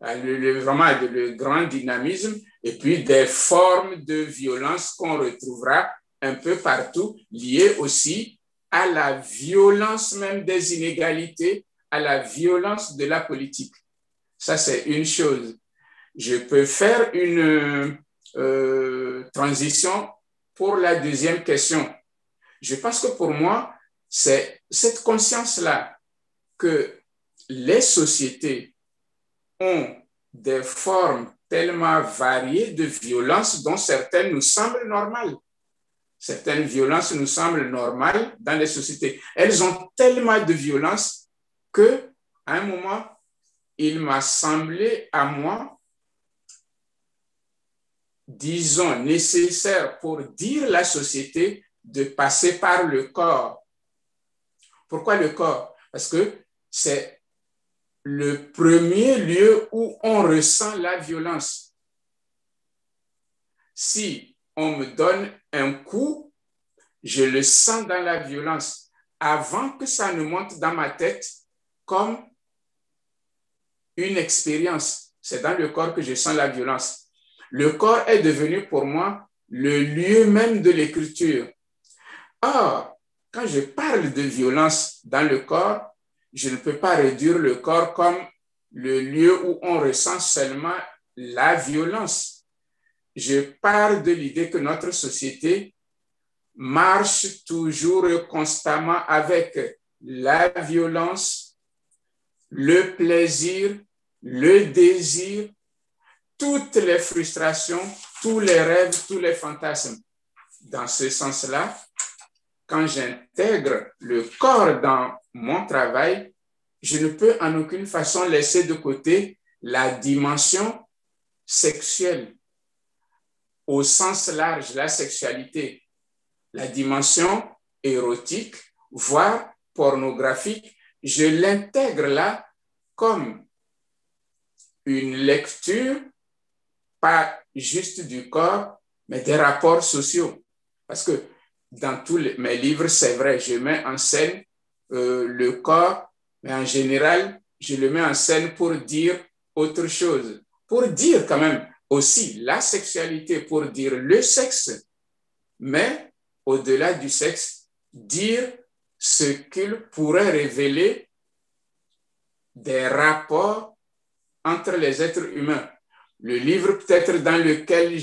vraiment le grand dynamisme, et puis des formes de violence qu'on retrouvera un peu partout, liées aussi à la violence même des inégalités, à la violence de la politique. Ça, c'est une chose. Je peux faire une transition pour la deuxième question. Je pense que pour moi, c'est cette conscience-là que les sociétés ont des formes tellement variées de violence dont certaines nous semblent normales. Certaines violences nous semblent normales dans les sociétés. Elles ont tellement de violence qu'à un moment, il m'a semblé à moi, disons, nécessaire pour dire la société de passer par le corps. Pourquoi le corps? Parce que c'est le premier lieu où on ressent la violence. Si on me donne un coup, je le sens dans la violence avant que ça ne monte dans ma tête comme une expérience. C'est dans le corps que je sens la violence. Le corps est devenu pour moi le lieu même de l'écriture. Or, quand je parle de violence dans le corps, je ne peux pas réduire le corps comme le lieu où on ressent seulement la violence. Je parle de l'idée que notre société marche toujours constamment avec la violence, le plaisir, le désir, toutes les frustrations, tous les rêves, tous les fantasmes. Dans ce sens-là, quand j'intègre le corps dans mon travail, je ne peux en aucune façon laisser de côté la dimension sexuelle, au sens large, la sexualité, la dimension érotique, voire pornographique. Je l'intègre là comme une lecture, pas juste du corps, mais des rapports sociaux. Parce que dans tous mes livres, c'est vrai, je mets en scène le corps, mais en général, je le mets en scène pour dire autre chose, pour dire quand même aussi la sexualité, pour dire le sexe, mais au-delà du sexe, dire ce qu'il pourrait révéler des rapports entre les êtres humains. Le livre peut-être dans lequel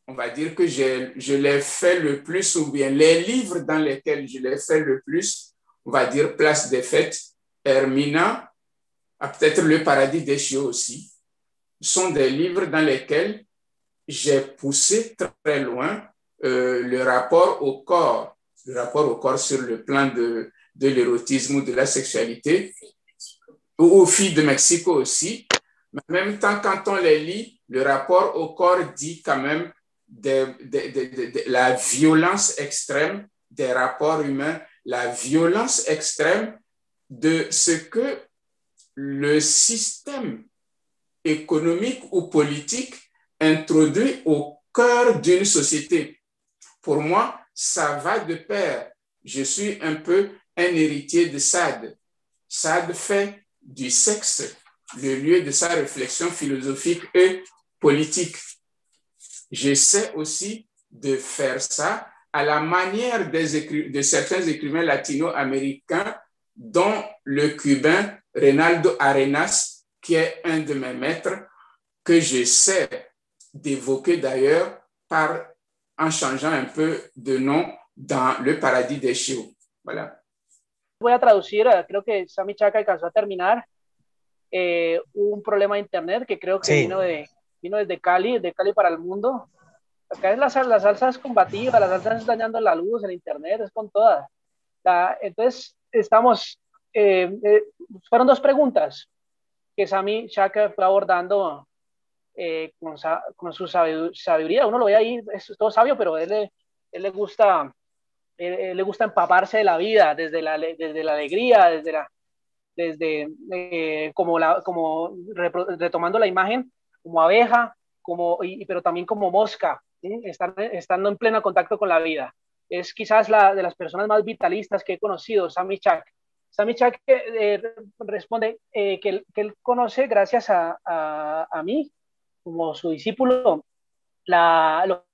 on va dire que je l'ai fait le plus, ou bien les livres dans lesquels je l'ai fait le plus, on va dire Place des Fêtes, Hermina, peut-être Le Paradis des Chiots aussi, sont des livres dans lesquels j'ai poussé très loin le rapport au corps sur le plan de l'érotisme ou de la sexualité, ou aux filles de Mexico aussi. Mais en même temps, quand on les lit, le rapport au corps dit quand même de la violence extrême des rapports humains, la violence extrême de ce que le système économique ou politique introduit au cœur d'une société. Pour moi, ça va de pair. Je suis un peu un héritier de Sade. Sade fait du sexe le lieu de sa réflexion philosophique et politique. J'essaie aussi de faire ça à la manière de certains écrivains latino-américains, dont le cubain Reynaldo Arenas, qui est un de mes maîtres, que j'essaie d'évoquer d'ailleurs en changeant un peu de nom dans Le Paradis des Chiots. Voilà. Voy a traducir, creo que Sami Chaca alcanzó a terminar. Un problema de internet que creo que sí. vino desde Cali para el mundo. Acá es la salsa es combativa, la salsa es dañando la luz, el internet es con todas. Entonces, fueron dos preguntas. que Sami Chaka fue abordando con su sabiduría. Uno lo ve ahí, es todo sabio, pero él le gusta empaparse de la vida, desde la alegría, como retomando la imagen, como abeja, pero también como mosca, ¿sí? Estando en pleno contacto con la vida. Es quizás de las personas más vitalistas que he conocido, Sami Chaka. Sami Chaka responde que él conoce, gracias a mí, como su discípulo, lo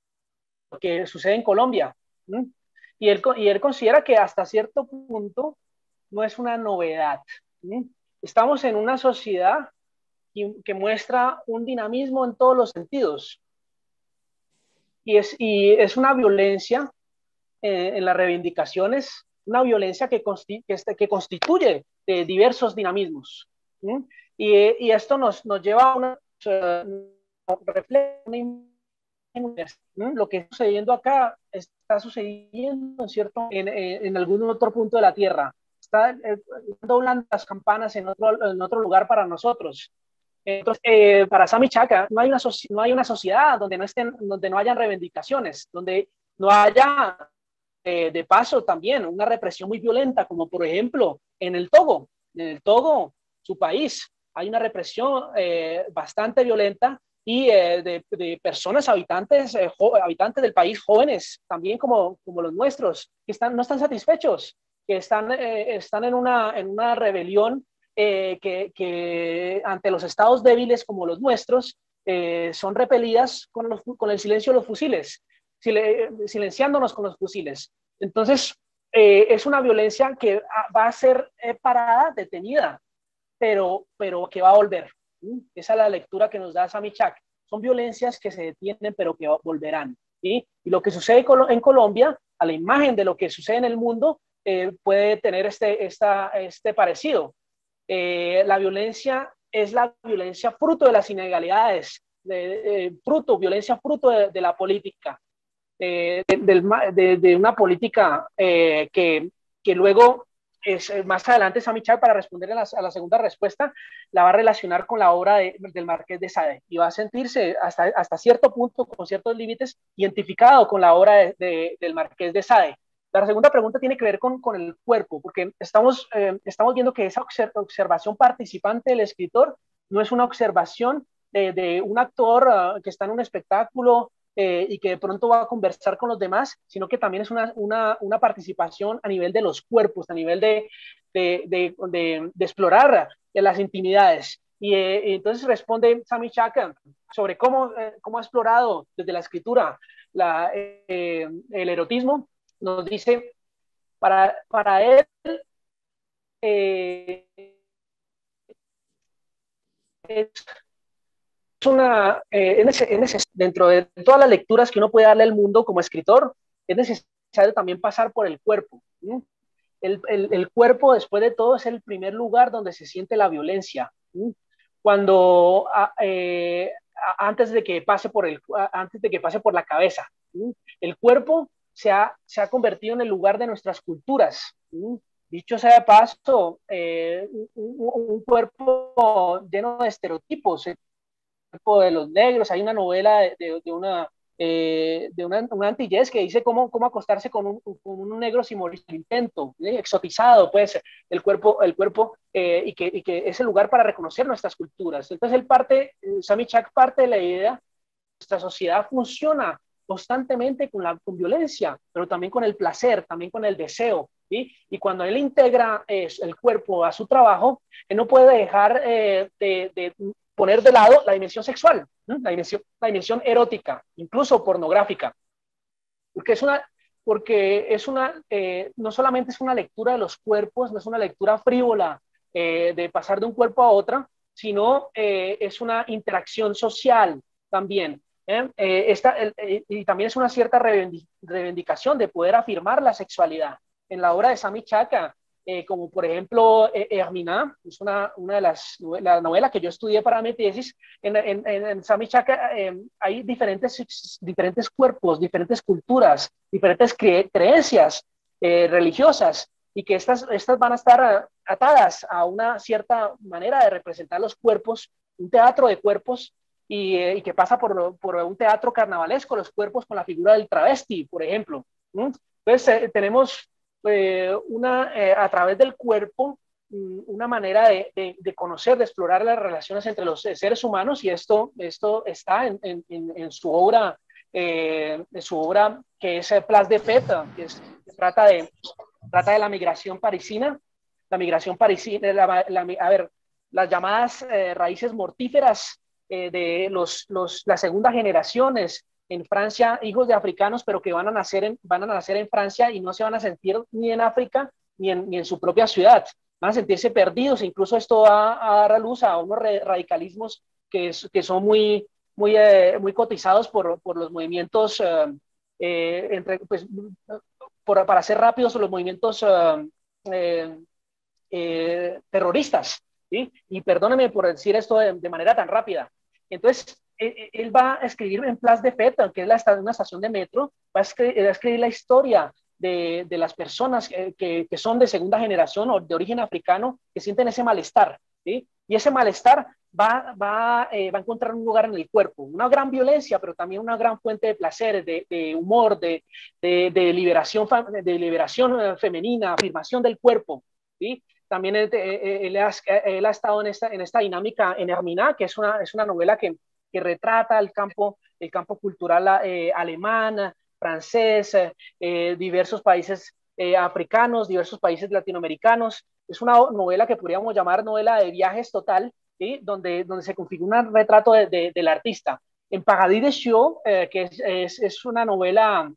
que sucede en Colombia. ¿Sí? Y él considera que hasta cierto punto no es una novedad. ¿Sí? Estamos en una sociedad que muestra un dinamismo en todos los sentidos. Y es una violencia en las reivindicaciones, una violencia que constituye diversos dinamismos. ¿Sí? Y esto nos lleva a una refleja lo que está sucediendo acá está sucediendo en algún otro punto de la tierra. Está doblando las campanas en otro lugar para nosotros. Entonces, para Sami Chaka no hay una sociedad donde no hayan reivindicaciones, donde no haya de paso también una represión muy violenta, como por ejemplo en el Togo, su país, hay una represión bastante violenta y de personas habitantes del país, jóvenes, también como los nuestros, que no están satisfechos, que están en una rebelión que ante los estados débiles como los nuestros son repelidas con el silencio de los fusiles, silenciándonos con los fusiles. Entonces, es una violencia que va a ser parada, detenida, pero que va a volver. Esa es la lectura que nos da Sami Chaka. Son violencias que se detienen, pero que volverán. ¿Sí? Y lo que sucede en Colombia, a la imagen de lo que sucede en el mundo, puede tener este parecido. La violencia es la violencia fruto de las inegalidades, violencia fruto de la política, de una política que luego más adelante Sami Chaka, para responder a la segunda respuesta, la va a relacionar con la obra del Marqués de Sade y va a sentirse hasta cierto punto, con ciertos límites, identificado con la obra del Marqués de Sade. La segunda pregunta tiene que ver con el cuerpo, porque estamos viendo que esa observación participante del escritor no es una observación de un actor que está en un espectáculo y que de pronto va a conversar con los demás, sino que también es una participación a nivel de los cuerpos, a nivel de explorar las intimidades. Y entonces responde Sami Chaka sobre cómo ha explorado desde la escritura el erotismo. Nos dice, para él, dentro de todas las lecturas que uno puede darle al mundo como escritor, es necesario también pasar por el cuerpo. ¿Sí? El cuerpo, después de todo, es el primer lugar donde se siente la violencia. ¿Sí? Cuando antes de que pase por la cabeza. ¿Sí? El cuerpo se ha convertido en el lugar de nuestras culturas. ¿Sí? Dicho sea de paso, un cuerpo lleno de estereotipos. El cuerpo de los negros, hay una novela de una antillez que dice cómo acostarse con un negro sin morir el intento, exotizado puede ser el cuerpo y que es el lugar para reconocer nuestras culturas. Entonces Sami Chaka parte de la idea, nuestra sociedad funciona constantemente con violencia, pero también con el placer, también con el deseo. ¿Sí? Y cuando él integra el cuerpo a su trabajo, él no puede dejar de poner de lado la dimensión sexual, ¿no? la dimensión erótica, incluso pornográfica, porque no solamente es una lectura de los cuerpos, no es una lectura frívola de pasar de un cuerpo a otro, sino es una interacción social también. Y también es una cierta reivindicación de poder afirmar la sexualidad. En la obra de Sami Chaka, como por ejemplo Hermina, es una de la novela que yo estudié para mi tesis. En Sami Chaka hay diferentes cuerpos, diferentes culturas, diferentes creencias religiosas, y que estas van a estar atadas a una cierta manera de representar los cuerpos, un teatro de cuerpos, y que pasa por un teatro carnavalesco, los cuerpos con la figura del travesti, por ejemplo. Entonces, tenemos a través del cuerpo, una manera de conocer, de explorar las relaciones entre los seres humanos, y esto está en su obra, que es Place des Fêtes, que trata de la migración parisina, las llamadas raíces mortíferas de las segundas generaciones en Francia, hijos de africanos, pero que van a nacer en Francia y no se van a sentir ni en África ni en su propia ciudad. Van a sentirse perdidos, e incluso esto va a dar a luz a unos radicalismos que son muy cotizados por los movimientos, para ser rápidos, los movimientos terroristas, ¿sí? Y perdóneme por decir esto de manera tan rápida. Entonces, él va a escribir en Place des Fêtes, que es una estación de metro, va a escribir la historia de las personas que son de segunda generación o de origen africano, que sienten ese malestar, ¿sí? Y ese malestar va a encontrar un lugar en el cuerpo, una gran violencia, pero también una gran fuente de placer, de humor, de liberación femenina, afirmación del cuerpo, ¿sí? También él ha estado en esta dinámica en Hermina, que es una novela que retrata el campo cultural alemán, francés, diversos países africanos, diversos países latinoamericanos. Es una novela que podríamos llamar novela de viajes total, ¿sí? donde se configura un retrato del artista. En Paradis des Cieux, que es una novela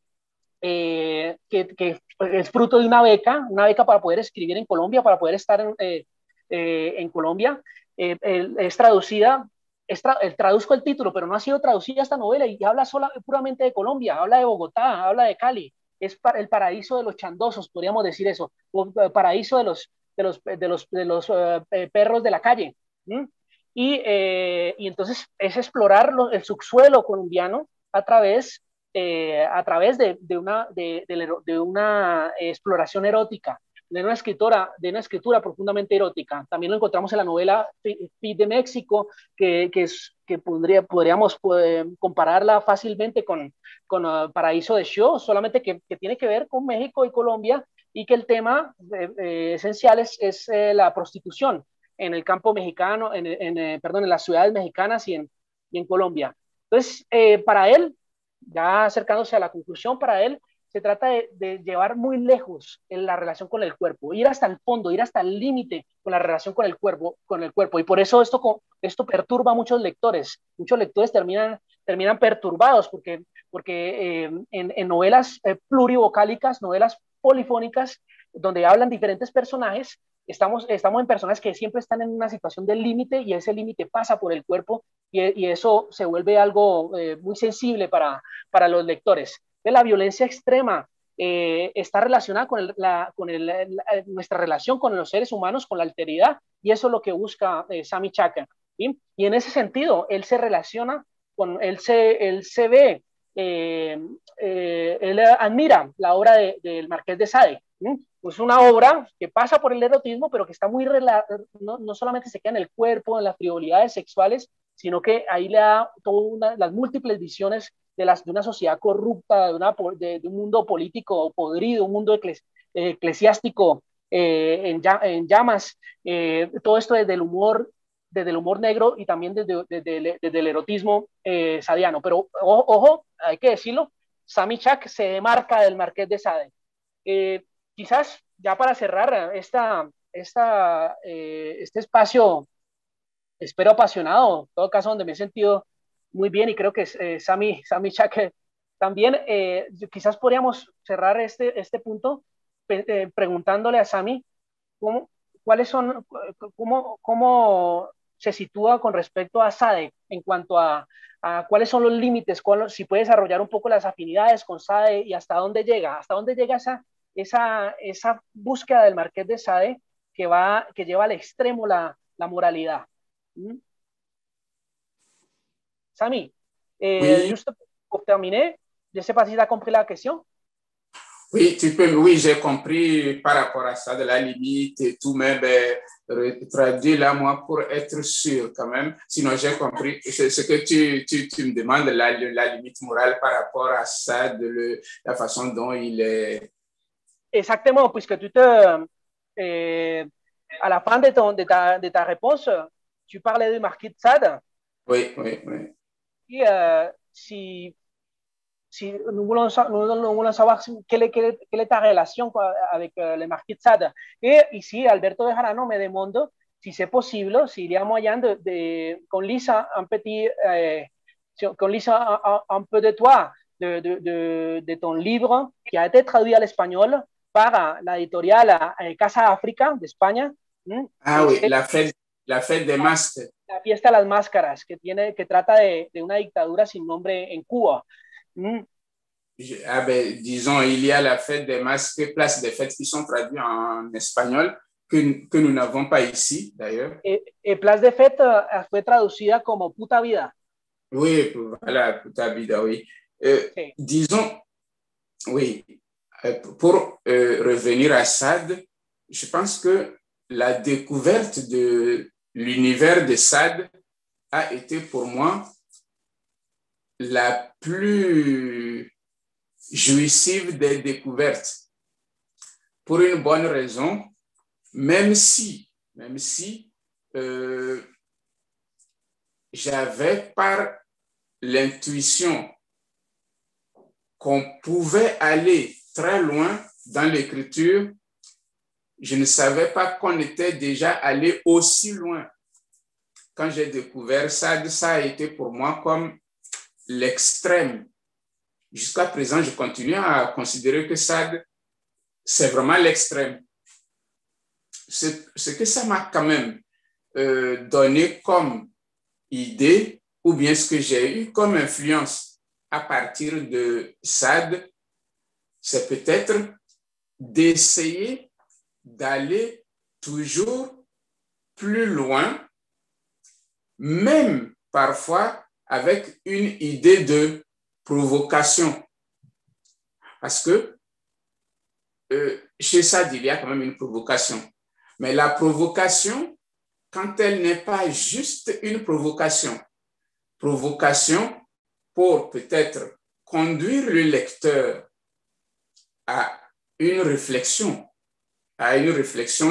que es fruto de una beca para poder escribir en Colombia, para poder estar en Colombia. Es traducida, traduzco el título, pero no ha sido traducida esta novela, y habla puramente de Colombia, habla de Bogotá, habla de Cali. Es el paraíso de los chandosos, podríamos decir eso, o el paraíso de los perros de la calle. Y entonces es explorar el subsuelo colombiano a través de una exploración erótica, de una escritura profundamente erótica. También lo encontramos en la novela Feed de México, que podríamos compararla fácilmente con Paraíso de Show, solamente que tiene que ver con México y Colombia, y que el tema esencial es la prostitución en el campo mexicano, perdón, en las ciudades mexicanas y en Colombia. Entonces, para él, ya acercándose a la conclusión, para él se trata de llevar muy lejos en la relación con el cuerpo, ir hasta el fondo, ir hasta el límite con la relación con el cuerpo, y por eso esto perturba a muchos lectores. Muchos lectores terminan perturbados porque en novelas plurivocálicas, novelas polifónicas, donde hablan diferentes personajes, estamos en personas que siempre están en una situación del límite, y ese límite pasa por el cuerpo, y eso se vuelve algo muy sensible para los lectores. La violencia extrema está relacionada con nuestra relación con los seres humanos, con la alteridad, y eso es lo que busca Sami Chaka, ¿sí? Y en ese sentido, él se relaciona él se ve, él admira la obra del Marqués de Sade, ¿sí? Pues una obra que pasa por el erotismo, pero que está no solamente se queda en el cuerpo, en las frivolidades sexuales, sino que ahí le da todas las múltiples visiones de una sociedad corrupta, de un mundo político podrido, un mundo eclesiástico en llamas, todo esto desde el humor negro, y también desde el erotismo sadiano. Pero ojo, hay que decirlo, Sami Chak se demarca del Marqués de Sade. Quizás ya para cerrar este espacio, espero apasionado, en todo caso, donde me he sentido muy bien, y creo que Sami Chak también, quizás podríamos cerrar este punto preguntándole a Sami cómo se sitúa con respecto a Sade en cuanto a cuáles son los límites, si puede desarrollar un poco las afinidades con Sade, y hasta dónde llega esa búsqueda del Marqués de Sade que lleva al extremo la moralidad. Sami, Oui, juste pour terminer, je ne sais pas si tu as compris la question. Oui, tu peux, oui, j'ai compris par rapport à ça, de la limite et tout, mais ben, traduis là, moi, pour être sûr quand même. Sinon, j'ai compris. C'est ce que tu me demandes, la limite morale par rapport à ça, la façon dont il est. Exactement, puisque à la fin de ta réponse, tu parlais du marquis de Sade. Oui, oui, oui. Et si nous voulons savoir quelle est ta relation avec le marquis de Sade. Et ici, Alberto Bejarano me demande si c'est possible, s'il y a moyen qu'on lise un petit, qu'on lise un peu de toi, de ton livre qui a été traduit à l'espagnol par la editorial Casa África de España. Ah oui, la fête des masques. La fiesta de las máscaras, que trata de una dictadura sin nombre en Cuba. Ah ben, disons, il y a la fête des masques, place des fêtes qui sont traduites en espagnol, que nous n'avons pas ici, d'ailleurs. Place des fêtes fue traducida como puta vida. Oui, voilà, puta vida, oui. Sí. Disons, oui, pour revenir à Sade, je pense que la découverte de l'univers de Sade a été pour moi la plus jouissive des découvertes. Pour une bonne raison, même si j'avais par l'intuition qu'on pouvait aller très loin dans l'écriture, je ne savais pas qu'on était déjà allé aussi loin. Quand j'ai découvert ça, ça a été pour moi comme l'extrême. Jusqu'à présent, je continue à considérer que Sade, c'est vraiment l'extrême. Ce que ça m'a quand même donné comme idée, ou bien ce que j'ai eu comme influence à partir de Sade, c'est peut-être d'essayer d'aller toujours plus loin, même parfois avec une idée de provocation. Parce que chez Sade, il y a quand même une provocation. Mais la provocation, quand elle n'est pas juste une provocation pour peut-être conduire le lecteur à une réflexion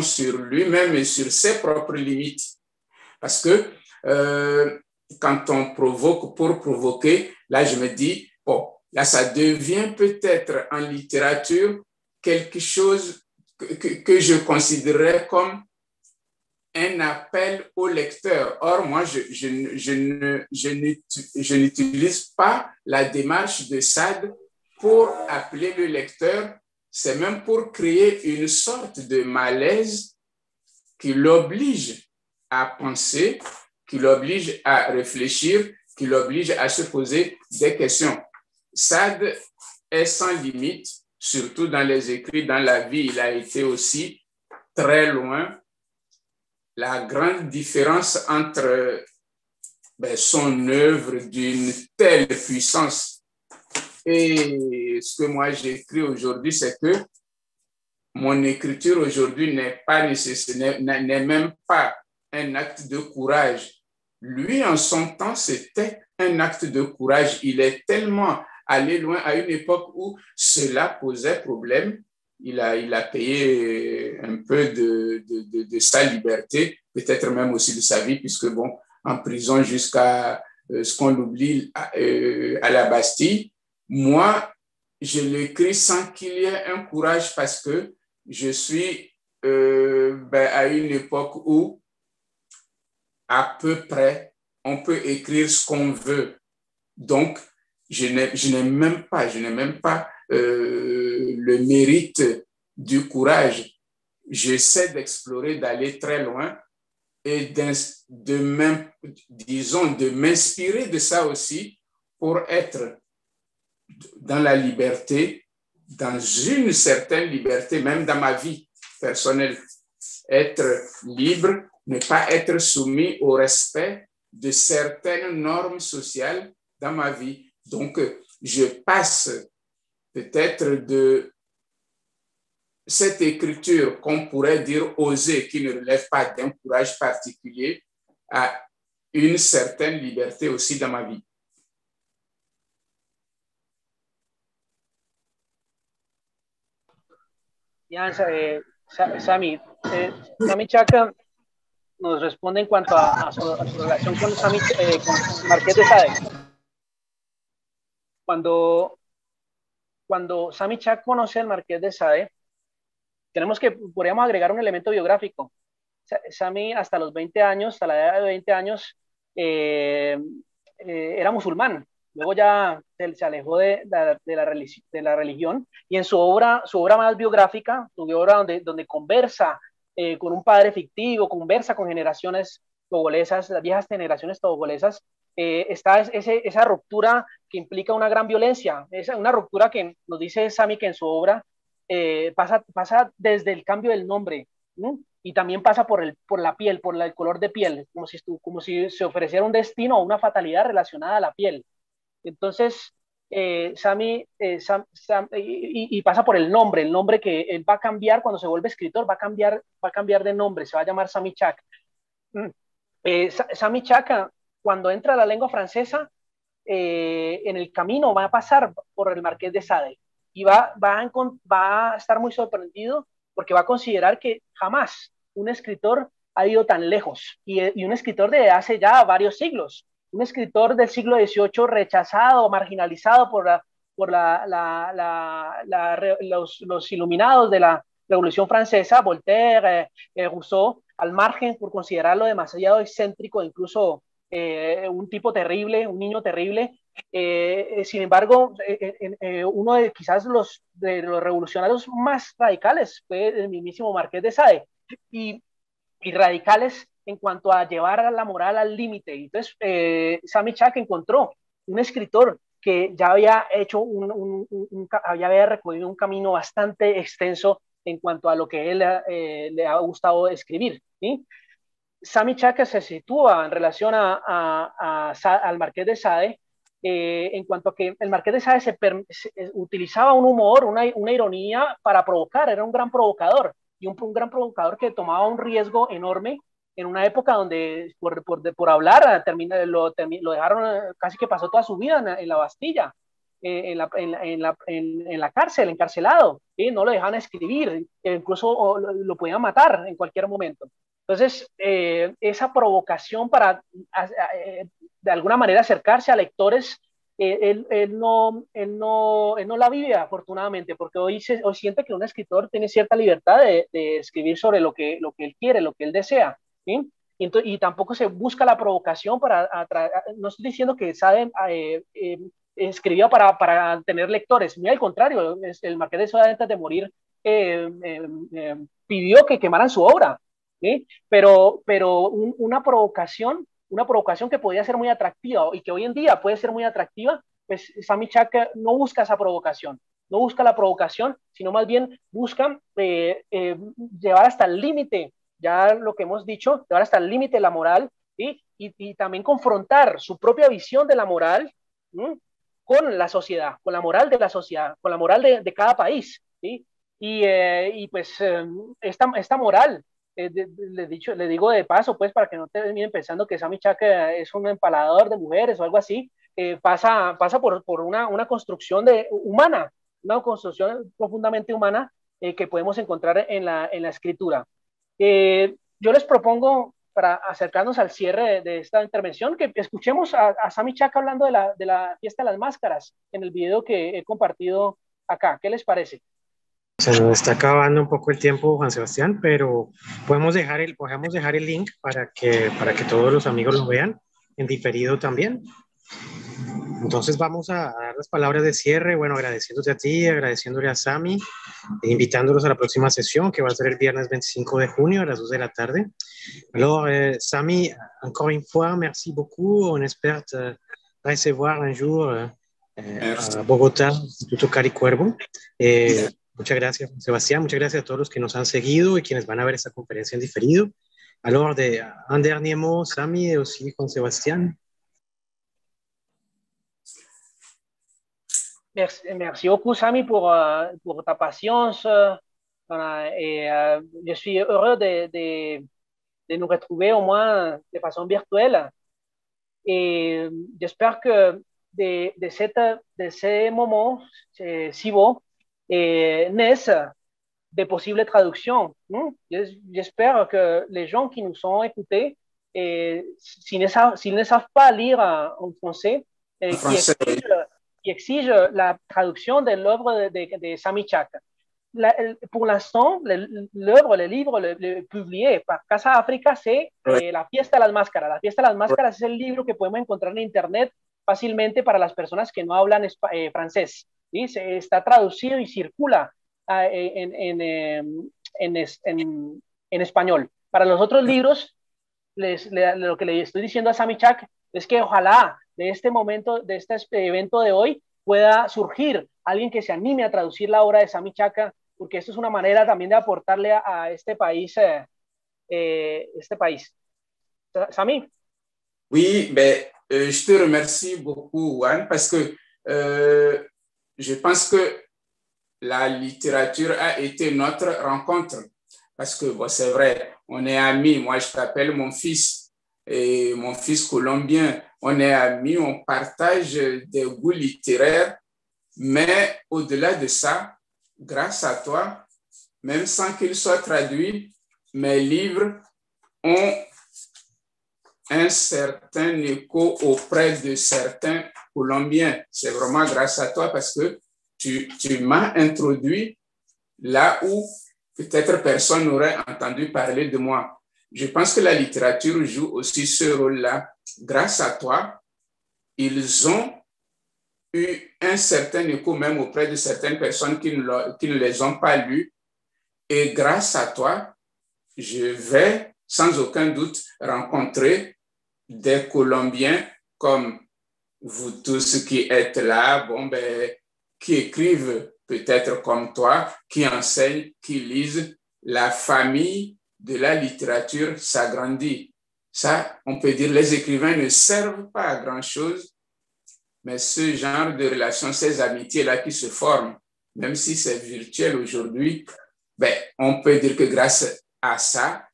sur lui-même et sur ses propres limites. Parce que quand on provoque pour provoquer, là je me dis, bon, là ça devient peut-être en littérature quelque chose que je considérerais comme un appel au lecteur. Or, moi, je n'utilise pas la démarche de Sade pour appeler le lecteur, c'est même pour créer une sorte de malaise qui l'oblige à penser, qui l'oblige à réfléchir, qui l'oblige à se poser des questions. Sade est sans limite, surtout dans les écrits, dans la vie, il a été aussi très loin. La grande différence entre son œuvre d'une telle puissance et ce que moi j'écris aujourd'hui, c'est que mon écriture aujourd'hui n'est même pas un acte de courage. Lui, en son temps, c'était un acte de courage. Il est tellement allé loin à une époque où cela posait problème. Il a payé un peu de sa liberté, peut-être même aussi de sa vie, puisque bon, en prison jusqu'à ce qu'on l'oublie à la Bastille. Moi, je l'écris sans qu'il y ait un courage parce que je suis à une époque où à peu près on peut écrire ce qu'on veut. Donc, je n'ai même pas le mérite du courage. J'essaie d'explorer, d'aller très loin et de m'inspirer de ça aussi pour être dans la liberté, dans une certaine liberté, même dans ma vie personnelle. Être libre, ne pas être soumis au respect de certaines normes sociales dans ma vie. Donc, je passe peut-être de cette écriture qu'on pourrait dire osée, qui ne relève pas d'un courage particulier, a une certaine liberté aussi dans ma vie. Ya, Sami, Sami Chaka nos responde en cuanto a su relación con, con Marqués de Sade. Cuando Sami Chaka conoce al Marqués de Sade, podríamos agregar un elemento biográfico. Sami hasta los 20 años, hasta la edad de 20 años, era musulmán. Luego ya se alejó de la religión, y en su obra más biográfica, su obra donde conversa con un padre fictivo, conversa con generaciones togolesas, las viejas generaciones togolesas, está esa ruptura que implica una gran violencia, una ruptura que nos dice Sami que en su obra pasa desde el cambio del nombre, ¿no? Y también pasa por la piel, por el color de piel, como si se ofreciera un destino o una fatalidad relacionada a la piel. Entonces, Sami, y pasa por el nombre que él va a cambiar cuando se vuelve escritor, va a cambiar de nombre, se va a llamar Sami Chaka. Sami Chaka, cuando entra a la lengua francesa, en el camino va a pasar por el Marqués de Sade y va a estar muy sorprendido porque va a considerar que jamás un escritor ha ido tan lejos, y un escritor de hace ya varios siglos, un escritor del siglo XVIII rechazado, marginalizado por los iluminados de la Revolución Francesa, Voltaire, Rousseau, al margen por considerarlo demasiado excéntrico, incluso un tipo terrible, un niño terrible. Sin embargo, uno de quizás de los revolucionarios más radicales fue el mismísimo Marqués de Sade, y radicales en cuanto a llevar a la moral al límite. Entonces, Sami Chaka encontró un escritor que ya había hecho había recorrido un camino bastante extenso en cuanto a lo que él le ha gustado escribir, ¿sí? Sami Chaka se sitúa en relación al Marqués de Sade, en cuanto a que el Marqués de Sade utilizaba un humor, una ironía para provocar, era un gran provocador, y un gran provocador que tomaba un riesgo enorme en una época donde por hablar lo dejaron, casi que pasó toda su vida en la Bastilla, en la cárcel, encarcelado, ¿sí? No lo dejaban escribir, incluso lo podían matar en cualquier momento. Entonces, esa provocación para de alguna manera acercarse a lectores, él no la vive afortunadamente, porque hoy siente que un escritor tiene cierta libertad de escribir sobre lo que él quiere, lo que él desea, ¿sí? Y tampoco se busca la provocación no estoy diciendo que Sade escribía para tener lectores, ni al contrario, el Marqués de Sade antes de morir pidió que quemaran su obra, ¿sí? Pero una provocación que podía ser muy atractiva y que hoy en día puede ser muy atractiva, pues Sami Chaka no busca esa provocación, no busca la provocación, sino más bien busca llevar hasta el límite, ya lo que hemos dicho, llevar hasta el límite la moral, ¿sí? Y también confrontar su propia visión de la moral, ¿sí? Con la sociedad, con la moral de la sociedad, con la moral de cada país, ¿sí? Y pues esta moral, le digo de paso, pues, para que no terminen pensando que Sami Chaka es un empalador de mujeres o algo así, pasa por una construcción humana, una construcción profundamente humana que podemos encontrar en la escritura. Yo les propongo, para acercarnos al cierre de esta intervención, que escuchemos a Sami Chaka hablando de la fiesta de las máscaras en el video que he compartido acá. ¿Qué les parece? Se nos está acabando un poco el tiempo, Juan Sebastián, pero podemos dejar el link para que todos los amigos lo vean en diferido también. Entonces vamos a dar las palabras de cierre, bueno, agradeciéndote a ti, agradeciéndole a Sami, invitándolos a la próxima sesión, que va a ser el viernes 25 de junio a las 2 de la tarde. Alors, Sami, encore une fois, merci beaucoup. On espère te recevoir un jour a Bogotá, Instituto Caricuervo. Muchas gracias, Sebastián. Muchas gracias a todos los que nos han seguido y quienes van a ver esta conferencia en diferido. Alors, un dernier mot, Sami, et aussi Juan Sebastián. Merci beaucoup, Sami, pour ta patience, Je suis heureux de nous retrouver au moins de façon virtuelle. Et j'espère que de ces moments si beaux naissent de possibles traductions. J'espère que les gens qui nous ont écoutés, s'ils ne savent pas lire en français, En français, oui. qui exigent la traduction de l'œuvre de Sami Chak. Pour l'instant, l'œuvre, le livre le publié par Casa África, c'est La Fiesta de las Máscaras. La Fiesta de las Máscaras es el libro que podemos encontrar en internet fácilmente para las personas que no hablan francés. ¿Sí? Está traducido y circula en español. Para los otros libros, lo que le estoy diciendo a Sami Chak es que ojalá de este momento, de este evento de hoy, pueda surgir alguien que se anime a traducir la obra de Sami Chak, porque esto es una manera también de aportarle a este país. Sami. Oui, ben, je te remercie beaucoup, Juan, parce que je pense que la littérature a été notre rencontre. Parce que, bon, c'est vrai, on est amis. Moi, je t'appelle mon fils et mon fils colombien. On est amis, on partage des goûts littéraires. Mais au-delà de ça, grâce à toi, même sans qu'ils soient traduits, mes livres ont un certain écho auprès de certains Colombiens. C'est vraiment grâce à toi parce que tu m'as introduit là où peut-être personne n'aurait entendu parler de moi. Je pense que la littérature joue aussi ce rôle-là. Grâce à toi, ils ont eu un certain écho même auprès de certaines personnes qui ne les ont pas lus. Et grâce à toi, je vais sans aucun doute rencontrer des Colombiens comme vous tous qui êtes là, bon, ben, qui écrivent peut-être comme toi, qui enseignent, qui lisent. La famille de la littérature s'agrandit. Ça, on peut dire, les écrivains ne servent pas à grand-chose, mais ce genre de relations, ces amitiés-là qui se forment, même si c'est virtuel aujourd'hui, ben, on peut dire que grâce à ça,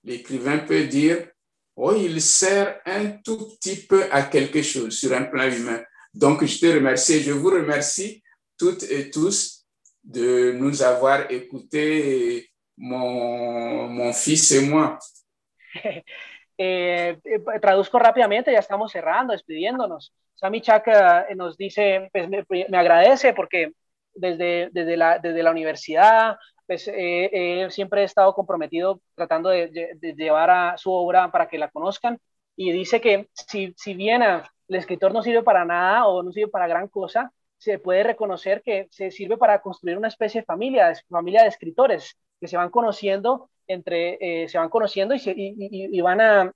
l'écrivain peut dire oh, il sert un tout petit peu à quelque chose sur un plan humain. Donc, je te remercie et je vous remercie toutes et tous de nous avoir écoutés, mon fils et moi. Traduzco rápidamente, ya estamos cerrando, despidiéndonos. Sami Chak nos dice, pues me agradece porque desde la universidad, pues siempre he estado comprometido tratando de llevar a su obra para que la conozcan, y dice que si bien el escritor no sirve para nada o no sirve para gran cosa, se puede reconocer que se sirve para construir una especie de familia de escritores que se van conociendo y van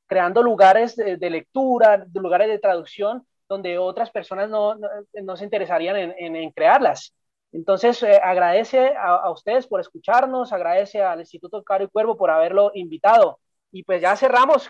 creando lugares de lectura, lugares de traducción, donde otras personas no se interesarían en crearlas. Entonces, agradece a ustedes por escucharnos, agradece al Instituto Caro y Cuervo por haberlo invitado. Y pues ya cerramos.